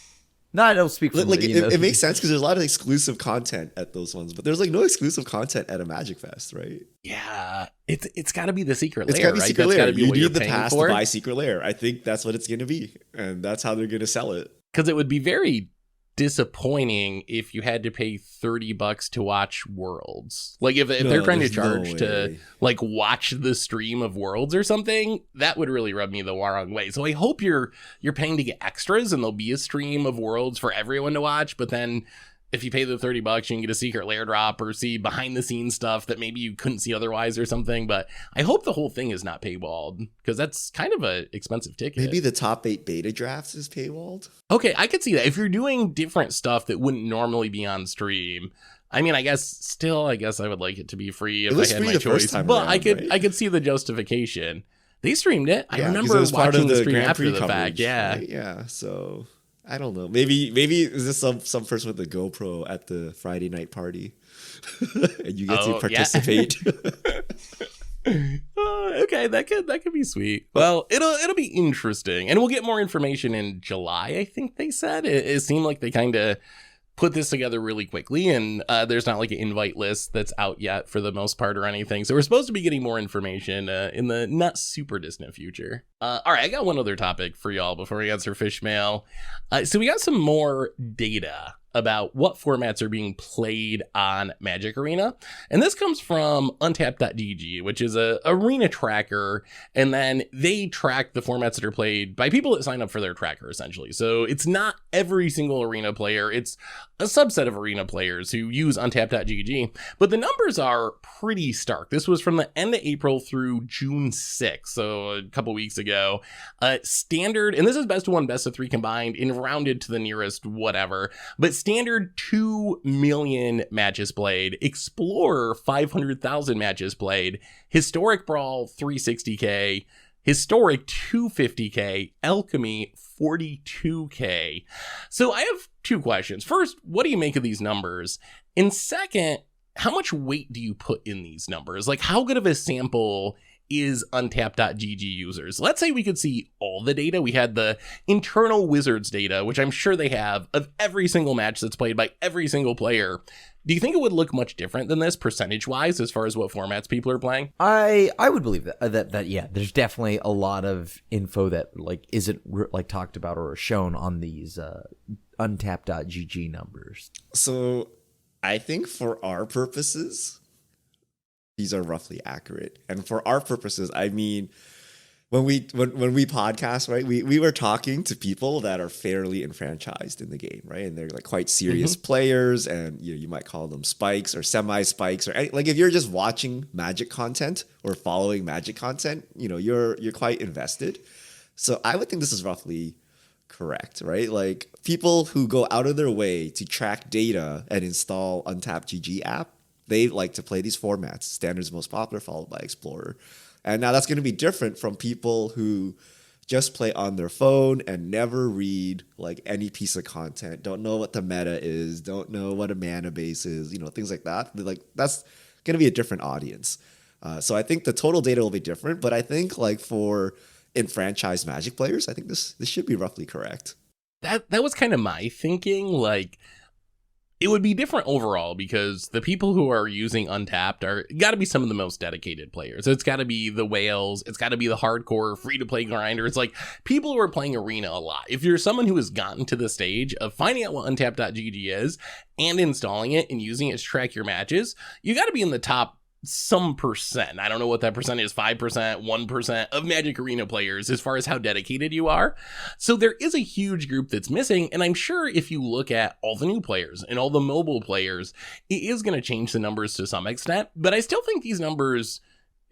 No, I don't speak for it makes sense because there's a lot of exclusive content at those ones, but there's like no exclusive content at a Magic Fest, right? Yeah, it's got to be the secret lair, it's gotta be right? Secret That's lair. got to be You what you're need the paying pass for. to buy Secret Lair. I think that's what it's going to be, and that's how they're going to sell it. Because it would be very disappointing if you had to pay $30 to watch Worlds. Like, if they're trying to charge to like watch the stream of Worlds or something, that would really rub me the wrong way. So I hope you're paying to get extras and there'll be a stream of Worlds for everyone to watch. But then if you pay the $30, you can get a secret lair drop or see behind the scenes stuff that maybe you couldn't see otherwise or something. But I hope the whole thing is not paywalled, because that's kind of an expensive ticket. Maybe the top 8 beta drafts is paywalled. Okay, I could see that. If you're doing different stuff that wouldn't normally be on stream, I mean, I guess I would like it to be free if was I had free my the first choice. time But around, right? I could see the justification. They streamed it. I 'cause remember it was part watching of the the stream Grand after Prix the coverage, fact. Yeah. right? Yeah. So I don't know. Maybe is this some person with a GoPro at the Friday night party, and you get to participate? Okay, that could be sweet. Well, it'll be interesting, and we'll get more information in July. I think they said it seemed like they kind of put this together really quickly, and there's not like an invite list that's out yet for the most part or anything. So we're supposed to be getting more information in the not super distant future. All right, I got one other topic for y'all before we answer fish mail. So we got some more data about what formats are being played on Magic Arena. And this comes from Untapped.gg, which is a arena tracker. And then they track the formats that are played by people that sign up for their tracker, essentially. So it's not every single arena player. It's a subset of arena players who use Untapped.gg. But the numbers are pretty stark. This was from the end of April through June 6th, so a couple weeks ago. Standard, and this is best of 1, best of 3 combined, and rounded to the nearest whatever. But standard 2 million matches played, Explorer 500,000 matches played, Historic Brawl 360k, Historic 250k, Alchemy 42k. So I have 2 questions. First, what do you make of these numbers? And second, how much weight do you put in these numbers? Like, how good of a sample is Untapped.gg users? Let's say we could see all the data. We had the internal Wizards data, which I'm sure they have, of every single match that's played by every single player. Do you think it would look much different than this percentage-wise as far as what formats people are playing? I would believe that yeah, there's definitely a lot of info that like isn't like talked about or shown on these Untapped.gg numbers. So I think for our purposes, these are roughly accurate. And for our purposes, I mean, when we podcast, right, we were talking to people that are fairly enfranchised in the game, right? And they're like quite serious players, and you might call them spikes or semi-spikes, or like if you're just watching Magic content or following Magic content, you're quite invested. So I would think this is roughly correct, right? Like people who go out of their way to track data and install Untapped.gg app, they like to play these formats. Standard's most popular, followed by Explorer. And now that's going to be different from people who just play on their phone and never read like any piece of content, don't know what the meta is, don't know what a mana base is, things like that. Like that's going to be a different audience. So I think the total data will be different, but I think like for enfranchised Magic players, I think this should be roughly correct. That was kind of my thinking. Like, it would be different overall because the people who are using Untapped are got to be some of the most dedicated players. It's got to be the whales. It's got to be the hardcore free-to-play grinders. Like, people who are playing Arena a lot. If you're someone who has gotten to the stage of finding out what Untapped.gg is and installing it and using it to track your matches, you got to be in the top some percent. I don't know what that percent is, 5%, 1% of Magic Arena players as far as how dedicated you are. So there is a huge group that's missing, and I'm sure if you look at all the new players and all the mobile players, it is going to change the numbers to some extent, but I still think these numbers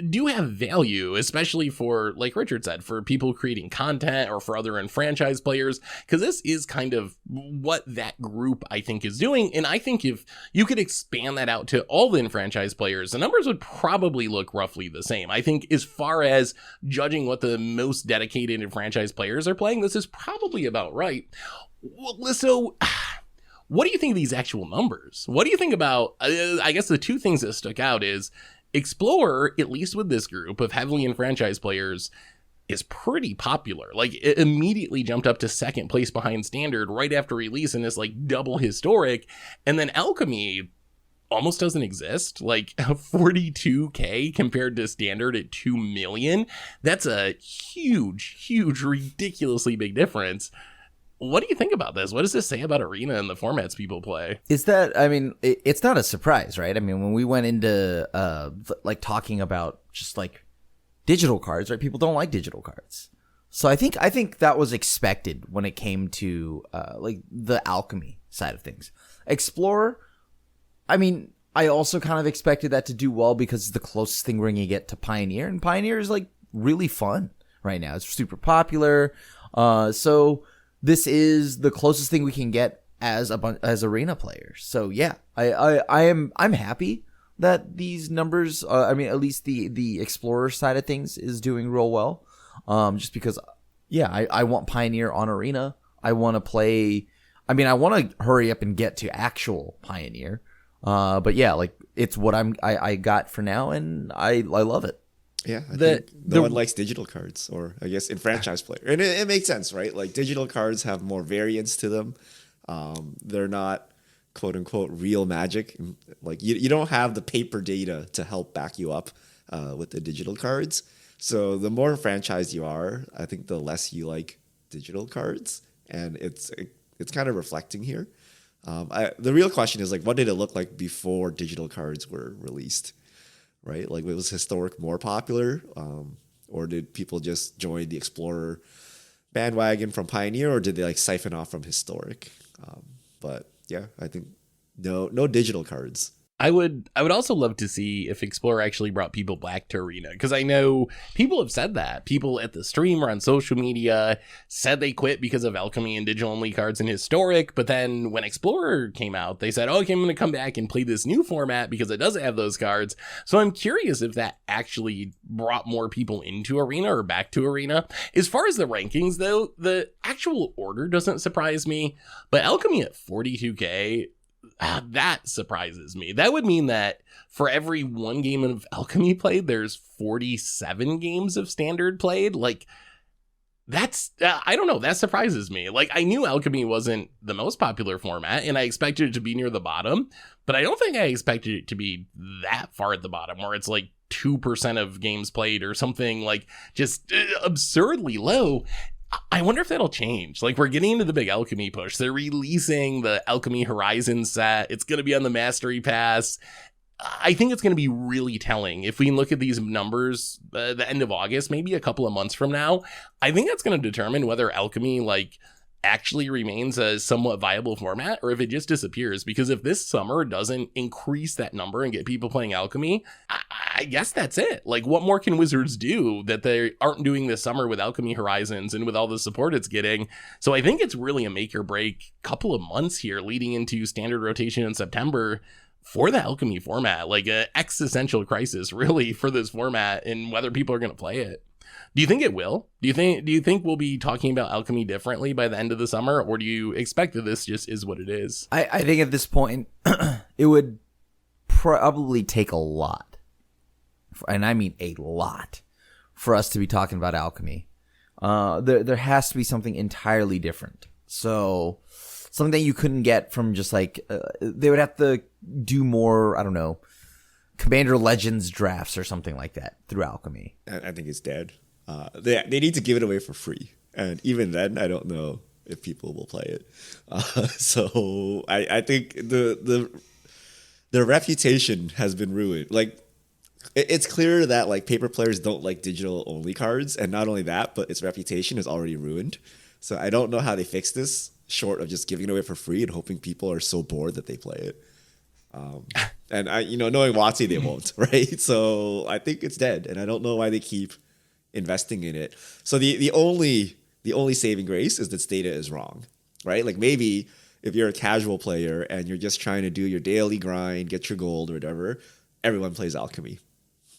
do have value, especially for, like Richard said, for people creating content or for other enfranchised players, because this is kind of what that group, I think, is doing. And I think if you could expand that out to all the enfranchised players, the numbers would probably look roughly the same. I think as far as judging what the most dedicated enfranchised players are playing, this is probably about right. So what do you think of these actual numbers? What do you think about, I guess the 2 things that stuck out is Explorer, at least with this group of heavily enfranchised players, is pretty popular. Like, it immediately jumped up to 2nd place behind Standard right after release and is like double historic. And then Alchemy almost doesn't exist. Like 42k compared to Standard at 2 million. That's a huge, ridiculously big difference. What do you think about this? What does this say about Arena and the formats people play? Is that, I mean, it's not a surprise, right? I mean, when we went into like talking about just like digital cards, right? People don't like digital cards. So I think that was expected when it came to like the alchemy side of things. Explorer, I mean, I also kind of expected that to do well because it's the closest thing we're going to get to Pioneer, and Pioneer is like really fun right now. It's super popular. So this is the closest thing we can get as as arena players. So yeah, I'm happy that these numbers, I mean, at least the Explorer side of things is doing real well. Just because, yeah, I want Pioneer on Arena. I want to play. I mean, I want to hurry up and get to actual Pioneer. But yeah, like it's what I got for now, and I love it. Yeah, I think no one likes digital cards, or I guess in franchise player, and it makes sense, right? Like digital cards have more variance to them. They're not quote unquote real Magic. Like you don't have the paper data to help back you up with the digital cards. So the more franchised you are, I think the less you like digital cards, and it's kind of reflecting here. The real question is like, what did it look like before digital cards were released, right? Like, was Historic more popular, or did people just join the Explorer bandwagon from Pioneer, or did they like siphon off from Historic? But yeah, I think no digital cards. I would also love to see if Explorer actually brought people back to Arena, because I know people have said that. People at the stream or on social media said they quit because of Alchemy and digital only cards in Historic, but then when Explorer came out, they said, okay, I'm going to come back and play this new format because it doesn't have those cards. So I'm curious if that actually brought more people into Arena or back to Arena. As far as the rankings, though, the actual order doesn't surprise me, but Alchemy at 42K, that surprises me. That would mean that for every one game of Alchemy played, there's 47 games of Standard played. Like, that's, I don't know, that surprises me. Like, I knew Alchemy wasn't the most popular format, and I expected it to be near the bottom, but I don't think I expected it to be that far at the bottom, where it's like 2% of games played or something like just absurdly low. I wonder if that'll change. Like, we're getting into the big Alchemy push. They're releasing the Alchemy Horizon set. It's going to be on the Mastery Pass. I think it's going to be really telling if we can look at these numbers the end of August, maybe a couple of months from now. I think that's going to determine whether Alchemy like actually remains a somewhat viable format or if it just disappears. Because if this summer doesn't increase that number and get people playing Alchemy, I guess that's it. Like, what more can Wizards do that they aren't doing this summer with Alchemy Horizons and with all the support it's getting? So I think it's really a make or break couple of months here leading into Standard rotation in September for the Alchemy format, like an existential crisis really for this format and whether people are going to play it. Do you think it will? Do you think we'll be talking about Alchemy differently by the end of the summer, or do you expect that this just is what it is? I think at this point, it would probably take a lot, and I mean a lot, for us to be talking about Alchemy. There has to be something entirely different. So something that you couldn't get from just like, they would have to do more, I don't know, Commander Legends drafts or something like that through Alchemy. I think it's dead. They need to give it away for free, and even then, I don't know if people will play it. So I think the reputation has been ruined. Like, it's clear that like paper players don't like digital only cards, and not only that, but its reputation is already ruined. So I don't know how they fix this, short of just giving it away for free and hoping people are so bored that they play it. And knowing WotC, they won't, right? So I think it's dead, and I don't know why they keep investing in it. So the only saving grace is that data is wrong, right? Like, maybe if you're a casual player and you're just trying to do your daily grind, get your gold or whatever, everyone plays Alchemy,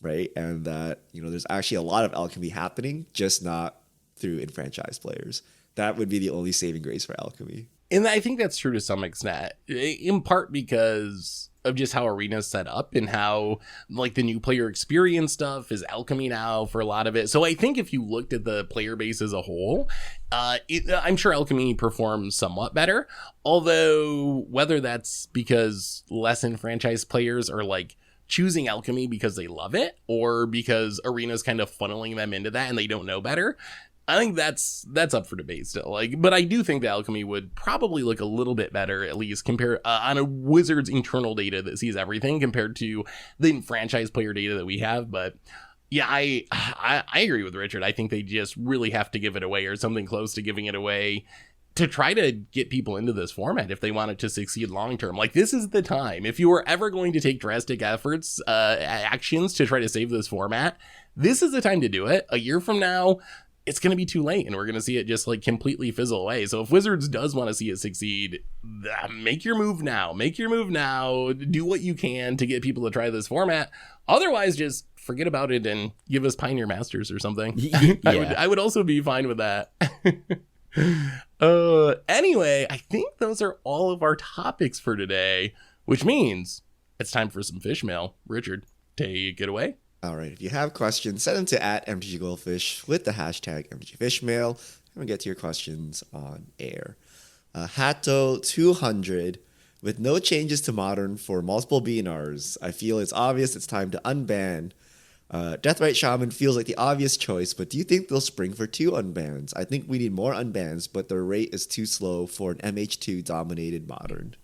right? And that there's actually a lot of Alchemy happening, just not through enfranchised players. That would be the only saving grace for Alchemy. And I think that's true to some extent, in part because of just how Arena's set up and how like the new player experience stuff is Alchemy now for a lot of it. So I think if you looked at the player base as a whole, I'm sure Alchemy performs somewhat better. Although whether that's because less enfranchised players are like choosing Alchemy because they love it, or because Arena's kind of funneling them into that and they don't know better, I think that's up for debate still. Like, but I do think the Alchemy would probably look a little bit better, at least compared on a Wizards internal data that sees everything compared to the franchise player data that we have. But yeah, I agree with Richard. I think they just really have to give it away, or something close to giving it away, to try to get people into this format if they want it to succeed long term. Like, this is the time. If you were ever going to take drastic efforts, actions to try to save this format, this is the time to do it. A year from now, it's going to be too late and we're going to see it just like completely fizzle away. So if Wizards does want to see it succeed, make your move now. Make your move now. Do what you can to get people to try this format. Otherwise, just forget about it and give us Pioneer Masters or something. Yeah. I would also be fine with that. Anyway, I think those are all of our topics for today, which means it's time for some fish mail. Richard, take it away. All right. If you have questions, send them to @MTGGoldfish with the hashtag MTGFishmail, and we'll get to your questions on air. Hato200, with no changes to Modern for multiple BNRs, I feel it's obvious it's time to unban. Deathrite Shaman feels like the obvious choice, but do you think they'll spring for 2 unbans? I think we need more unbans, but their rate is too slow for an MH2 dominated Modern.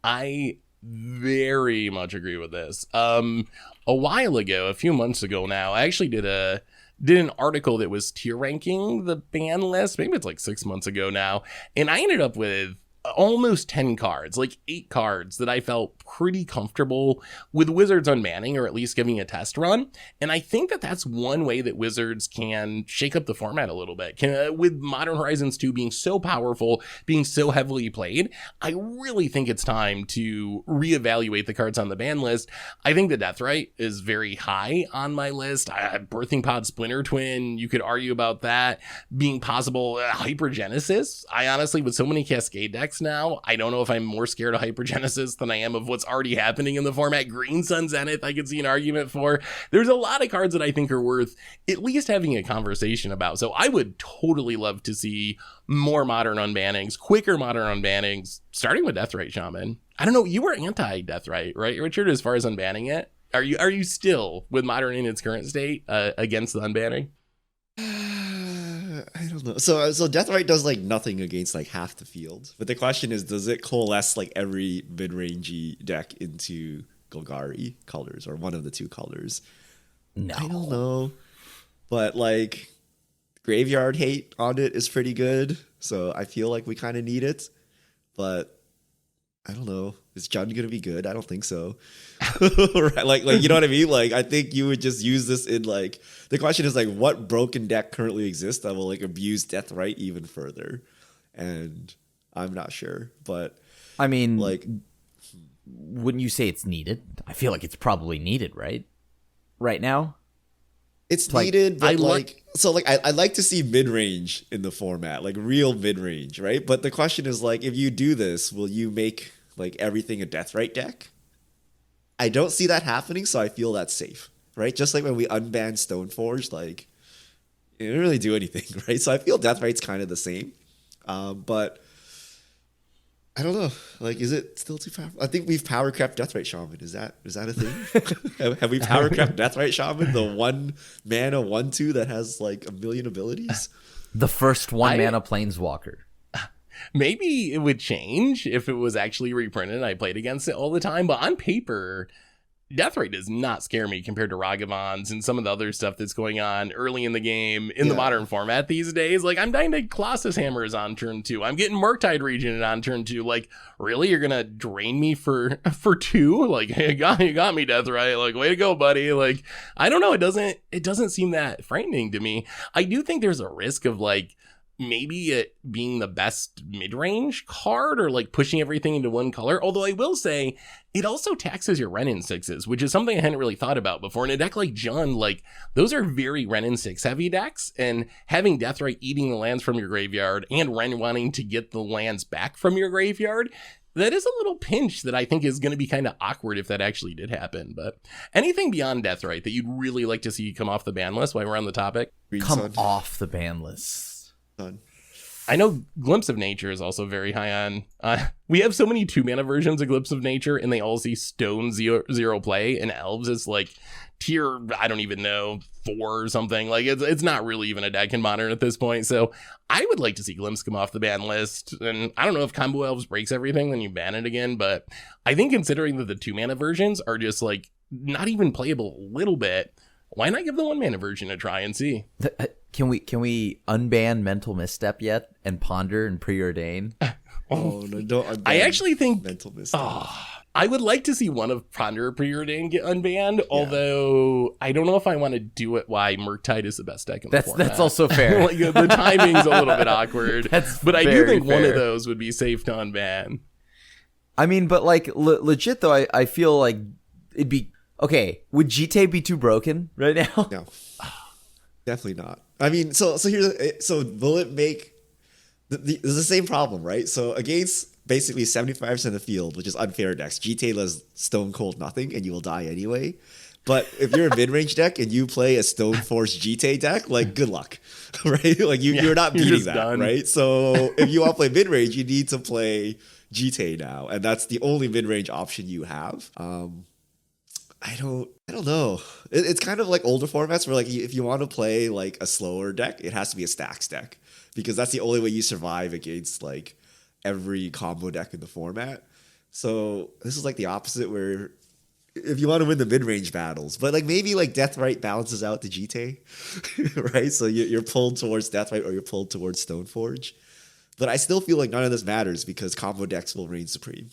I very much agree with this. A while ago, a few months ago now, I actually did an article that was tier ranking the ban list. Maybe it's like 6 months ago now. And I ended up with almost 10 cards, like 8 cards that I felt pretty comfortable with Wizards unbanning, or at least giving a test run. And I think that that's one way that Wizards can shake up the format a little bit. With Modern Horizons 2 being so powerful, being so heavily played, I really think it's time to reevaluate the cards on the ban list. I think the Deathrite is very high on my list. Birthing Pod Splinter Twin, you could argue about that being possible. Hypergenesis, I honestly, with so many Cascade decks now, I don't know if I'm more scared of Hypergenesis than I am of what's already happening in the format. Green Sun Zenith, I could see an argument for. There's a lot of cards that I think are worth at least having a conversation about. So I would totally love to see more Modern unbannings, quicker Modern unbannings, starting with Deathrite Shaman. I don't know, you were anti-Deathrite, right, Richard, as far as unbanning it? Are you still, with Modern in its current state, against the unbanning? I don't know. So Deathrite does like nothing against like half the field. But the question is, does it coalesce like every mid-rangey deck into Golgari colors, or one of the 2 colors? No. I don't know. But like graveyard hate on it is pretty good. So I feel like we kind of need it. But I don't know. Is Jund gonna be good? I don't think so. Right? Like you know what I mean? Like I think you would just use this in like, the question is like, what broken deck currently exists that will like abuse Deathrite even further? And I'm not sure. But I mean, like, wouldn't you say it's needed? I feel like it's probably needed, right? Right now? it's like, needed, but I like to see mid-range in the format, like real mid-range, right? But the question is like, if you do this, will you make like everything a Deathrite deck? I don't see that happening, so I feel that's safe, right? Just like when we unbanned Stoneforge, like it didn't really do anything, right? So I feel Deathrite's kind of the same, but I don't know. Like, is it still too powerful? I think we've power crept Deathrite Shaman. Is that a thing? Have we power crept Deathrite Shaman, the 1 mana 1/2 that has like a million abilities? The first 1 mana Planeswalker. Maybe it would change if it was actually reprinted and I played against it all the time, but on paper, Deathrite does not scare me compared to Ragavans and some of the other stuff that's going on early in the game in the modern format these days. Like, I'm dying to Colossus Hammers on turn 2. I'm getting Murktide Region on turn 2. Like, really? You're gonna drain me for 2? Like, you got me, Deathrite. Like, way to go, buddy. Like, I don't know. It doesn't seem that frightening to me. I do think there's a risk of like, maybe it being the best mid-range card or like pushing everything into one color. Although I will say it also taxes your Renin 6s, which is something I hadn't really thought about before. In a deck like Jund, like those are very Renin 6 heavy decks, and having Deathrite eating the lands from your graveyard and Ren wanting to get the lands back from your graveyard, that is a little pinch that I think is going to be kind of awkward if that actually did happen. But anything beyond Deathrite that you'd really like to see come off the ban list while we're on the topic? Come off the ban list. I know Glimpse of Nature is also very high on. We have so many 2-mana versions of Glimpse of Nature, and they all see Stone zero play, and Elves is like tier, I don't even know, 4 or something. Like it's not really even a deck in Modern at this point. So I would like to see Glimpse come off the ban list. And I don't know if Combo Elves breaks everything, then you ban it again. But I think considering that the 2-mana versions are just like not even playable a little bit, why not give the 1-mana version a try and see? Can we unban Mental Misstep yet and ponder and preordain? Oh no, don't unban I actually think Mental Misstep. I would like to see one of Ponder Preordain get unbanned, although I don't know if I want to do it while Murktide is the best deck in the format. That's also fair. Like, the timing's a little bit awkward. But I do think one of fair. those would be safe to unban. I mean, but like legit though, I feel like it'd be okay. Would GT be too broken right now? No, definitely not. I mean, so will it make there's the same problem, right? So against basically 75% of the field, which is unfair decks, GTA does stone cold nothing, and you will die anyway. But if you're a mid-range deck and you play a Stone Force GTA deck, like, good luck, right? Like, you're not beating just that, done. right? So if you want to play mid-range, you need to play GTA now, and that's the only mid-range option you have. I don't know. It's kind of like older formats where, like, if you want to play like a slower deck, it has to be a stacks deck, because that's the only way you survive against like every combo deck in the format. So this is like the opposite, where if you want to win the mid-range battles, but like maybe like Deathrite balances out the GTA, right? So you're pulled towards Deathrite or you're pulled towards Stoneforge. But I still feel like none of this matters because combo decks will reign supreme,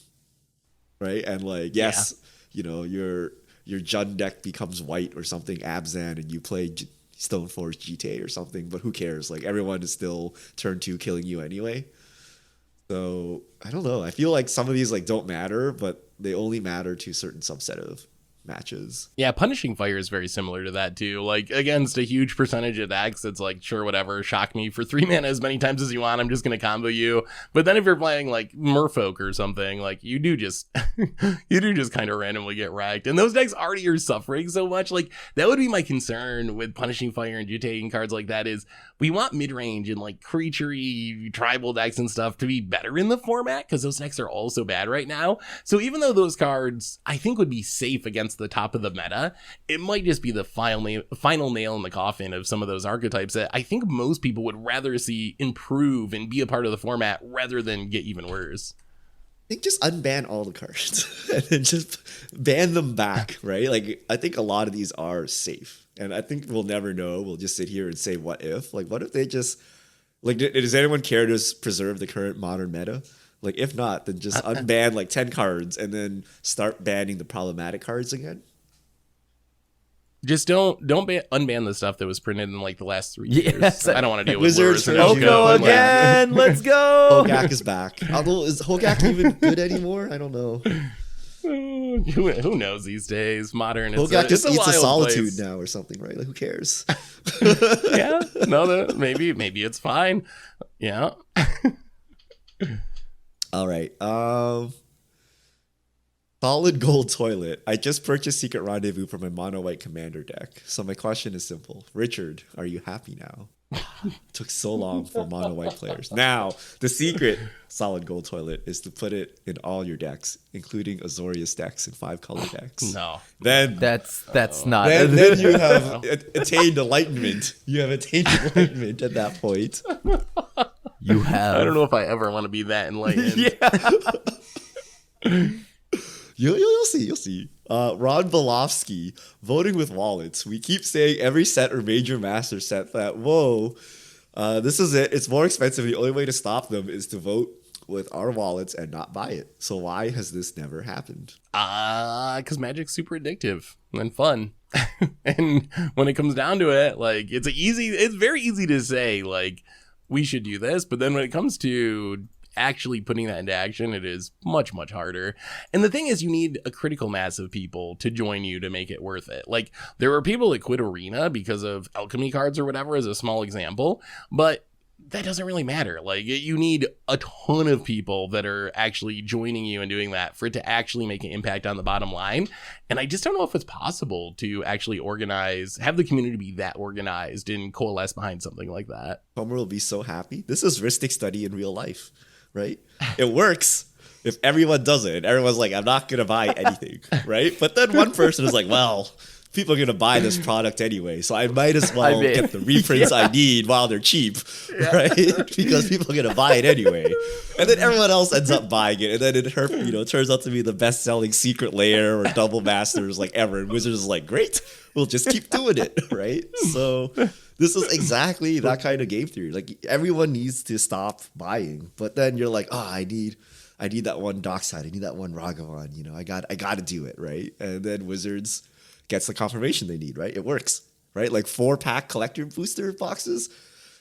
right? And like, yes, you know, your Jund deck becomes white or something, Abzan, and you play Stoneforge GTA or something, but who cares? Like, everyone is still turn 2 killing you anyway. So I don't know. I feel like some of these like don't matter, but they only matter to a certain subset of matches. Yeah, Punishing Fire is very similar to that too. Like, against a huge percentage of decks, it's like, sure, whatever, shock me for 3 mana as many times as you want, I'm just gonna combo you. But then if you're playing like Merfolk or something, like, you do just kind of randomly get wrecked. And those decks already are suffering so much. Like, that would be my concern with Punishing Fire and Jutating cards like that, is we want mid-range and like creature-y tribal decks and stuff to be better in the format, because those decks are all so bad right now. So even though those cards I think would be safe against the top of the meta, it might just be the final nail in the coffin of some of those archetypes that I think most people would rather see improve and be a part of the format rather than get even worse. I think just unban all the cards and then just ban them back, right? Like, I think a lot of these are safe, and I think we'll never know. We'll just sit here and say, what if? Like, what if they just, like, does anyone care to preserve the current modern meta? Like, if not, then just unban like 10 cards and then start banning the problematic cards again. Just don't unban the stuff that was printed in like the last 3 years. Yes. I don't want to deal with Wizards Lures or for Oko Oko and, like, again. Let's go. Hogak is back. Although, is Hogak even good anymore? I don't know. Who knows these days? Modern. Hogak just eats a wild solitude place. now or something, right? Like, who cares? Yeah, no, maybe it's fine. Yeah. All right. Solid gold toilet. I just purchased Secret Rendezvous for my mono white commander deck. So my question is simple. Richard, are you happy now? Took so long for mono white players. Now, the secret solid gold toilet is to put it in all your decks, including Azorius decks and 5-color decks. No. Then That's not. then you have attained enlightenment. You have attained enlightenment at that point. You have. I don't know if I ever want to be that enlightened. Yeah. You'll see. Ron Belofsky, voting with wallets. We keep saying every set or major master set that, whoa, this is it. It's more expensive. The only way to stop them is to vote with our wallets and not buy it. So why has this never happened? Because Magic's super addictive and fun. And when it comes down to it, like, it's very easy to say, like, we should do this. But then when it comes to actually putting that into action, it is much, much harder. And the thing is, you need a critical mass of people to join you to make it worth it. Like, there were people that quit Arena because of alchemy cards or whatever, as a small example, but that doesn't really matter. Like, you need a ton of people that are actually joining you and doing that for it to actually make an impact on the bottom line. And I just don't know if it's possible to actually have the community be that organized and coalesce behind something like that. Homer will be so happy. This is Ristic study in real life, right? It works if everyone does it and everyone's like, I'm not going to buy anything, right? But then one person is like, well, people are going to buy this product anyway, so I might as well get the reprints I need while they're cheap, right? Because people are going to buy it anyway. And then everyone else ends up buying it, and then it turns out to be the best-selling Secret Lair or Double Masters like ever, and Wizards is like, great, we'll just keep doing it, right? So this is exactly that kind of game theory. Like, everyone needs to stop buying, but then you're like, oh, I I need that one Dockside. I need that one Ragavan. I got to do it, right? And then Wizards gets the confirmation they need, right? It works, right? Like 4-pack collector booster boxes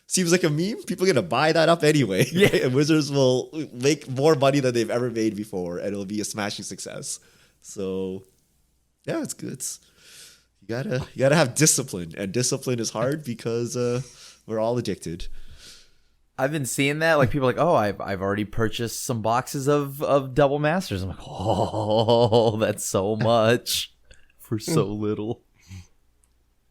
seems like a meme. People are gonna buy that up anyway. Yeah, right? And Wizards will make more money than they've ever made before, and it'll be a smashing success. So, yeah, it's good. You gotta have discipline, and discipline is hard because we're all addicted. I've been seeing that, like people are like, oh, I've already purchased some boxes of Double Masters. I'm like, oh, that's so much for so little.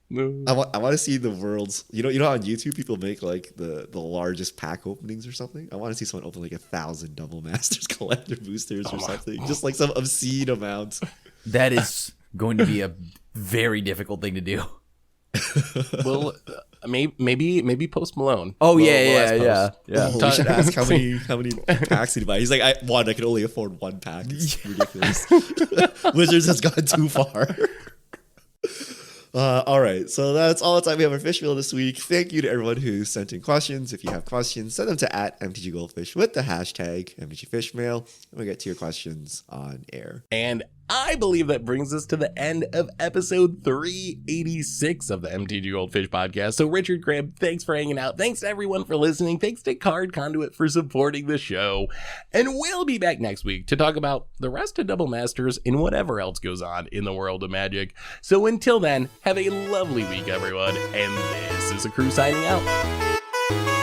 No. I want to see the world's. You know how on YouTube people make like the largest pack openings or something. I want to see someone open like 1,000 Double Masters collector boosters or something, just like some obscene amount. That is going to be a very difficult thing to do. Well, maybe Post Malone. Oh We'll yeah. Oh, we should ask how many packs did he buy. He's like, I can only afford 1 pack. It's ridiculous. Wizards has gone too far. All right, so that's all the time we have for Fish Mail this week. Thank you to everyone who sent in questions. If you have questions, send them to @MTGGoldfish with the hashtag MTGFishmail, and we'll get to your questions on air. And I believe that brings us to the end of episode 386 of the MTG Goldfish podcast. So Richard Crabb, thanks for hanging out. Thanks to everyone for listening. Thanks to Card Conduit for supporting the show. And we'll be back next week to talk about the rest of Double Masters and whatever else goes on in the world of Magic. So until then, have a lovely week, everyone. And this is a crew signing out.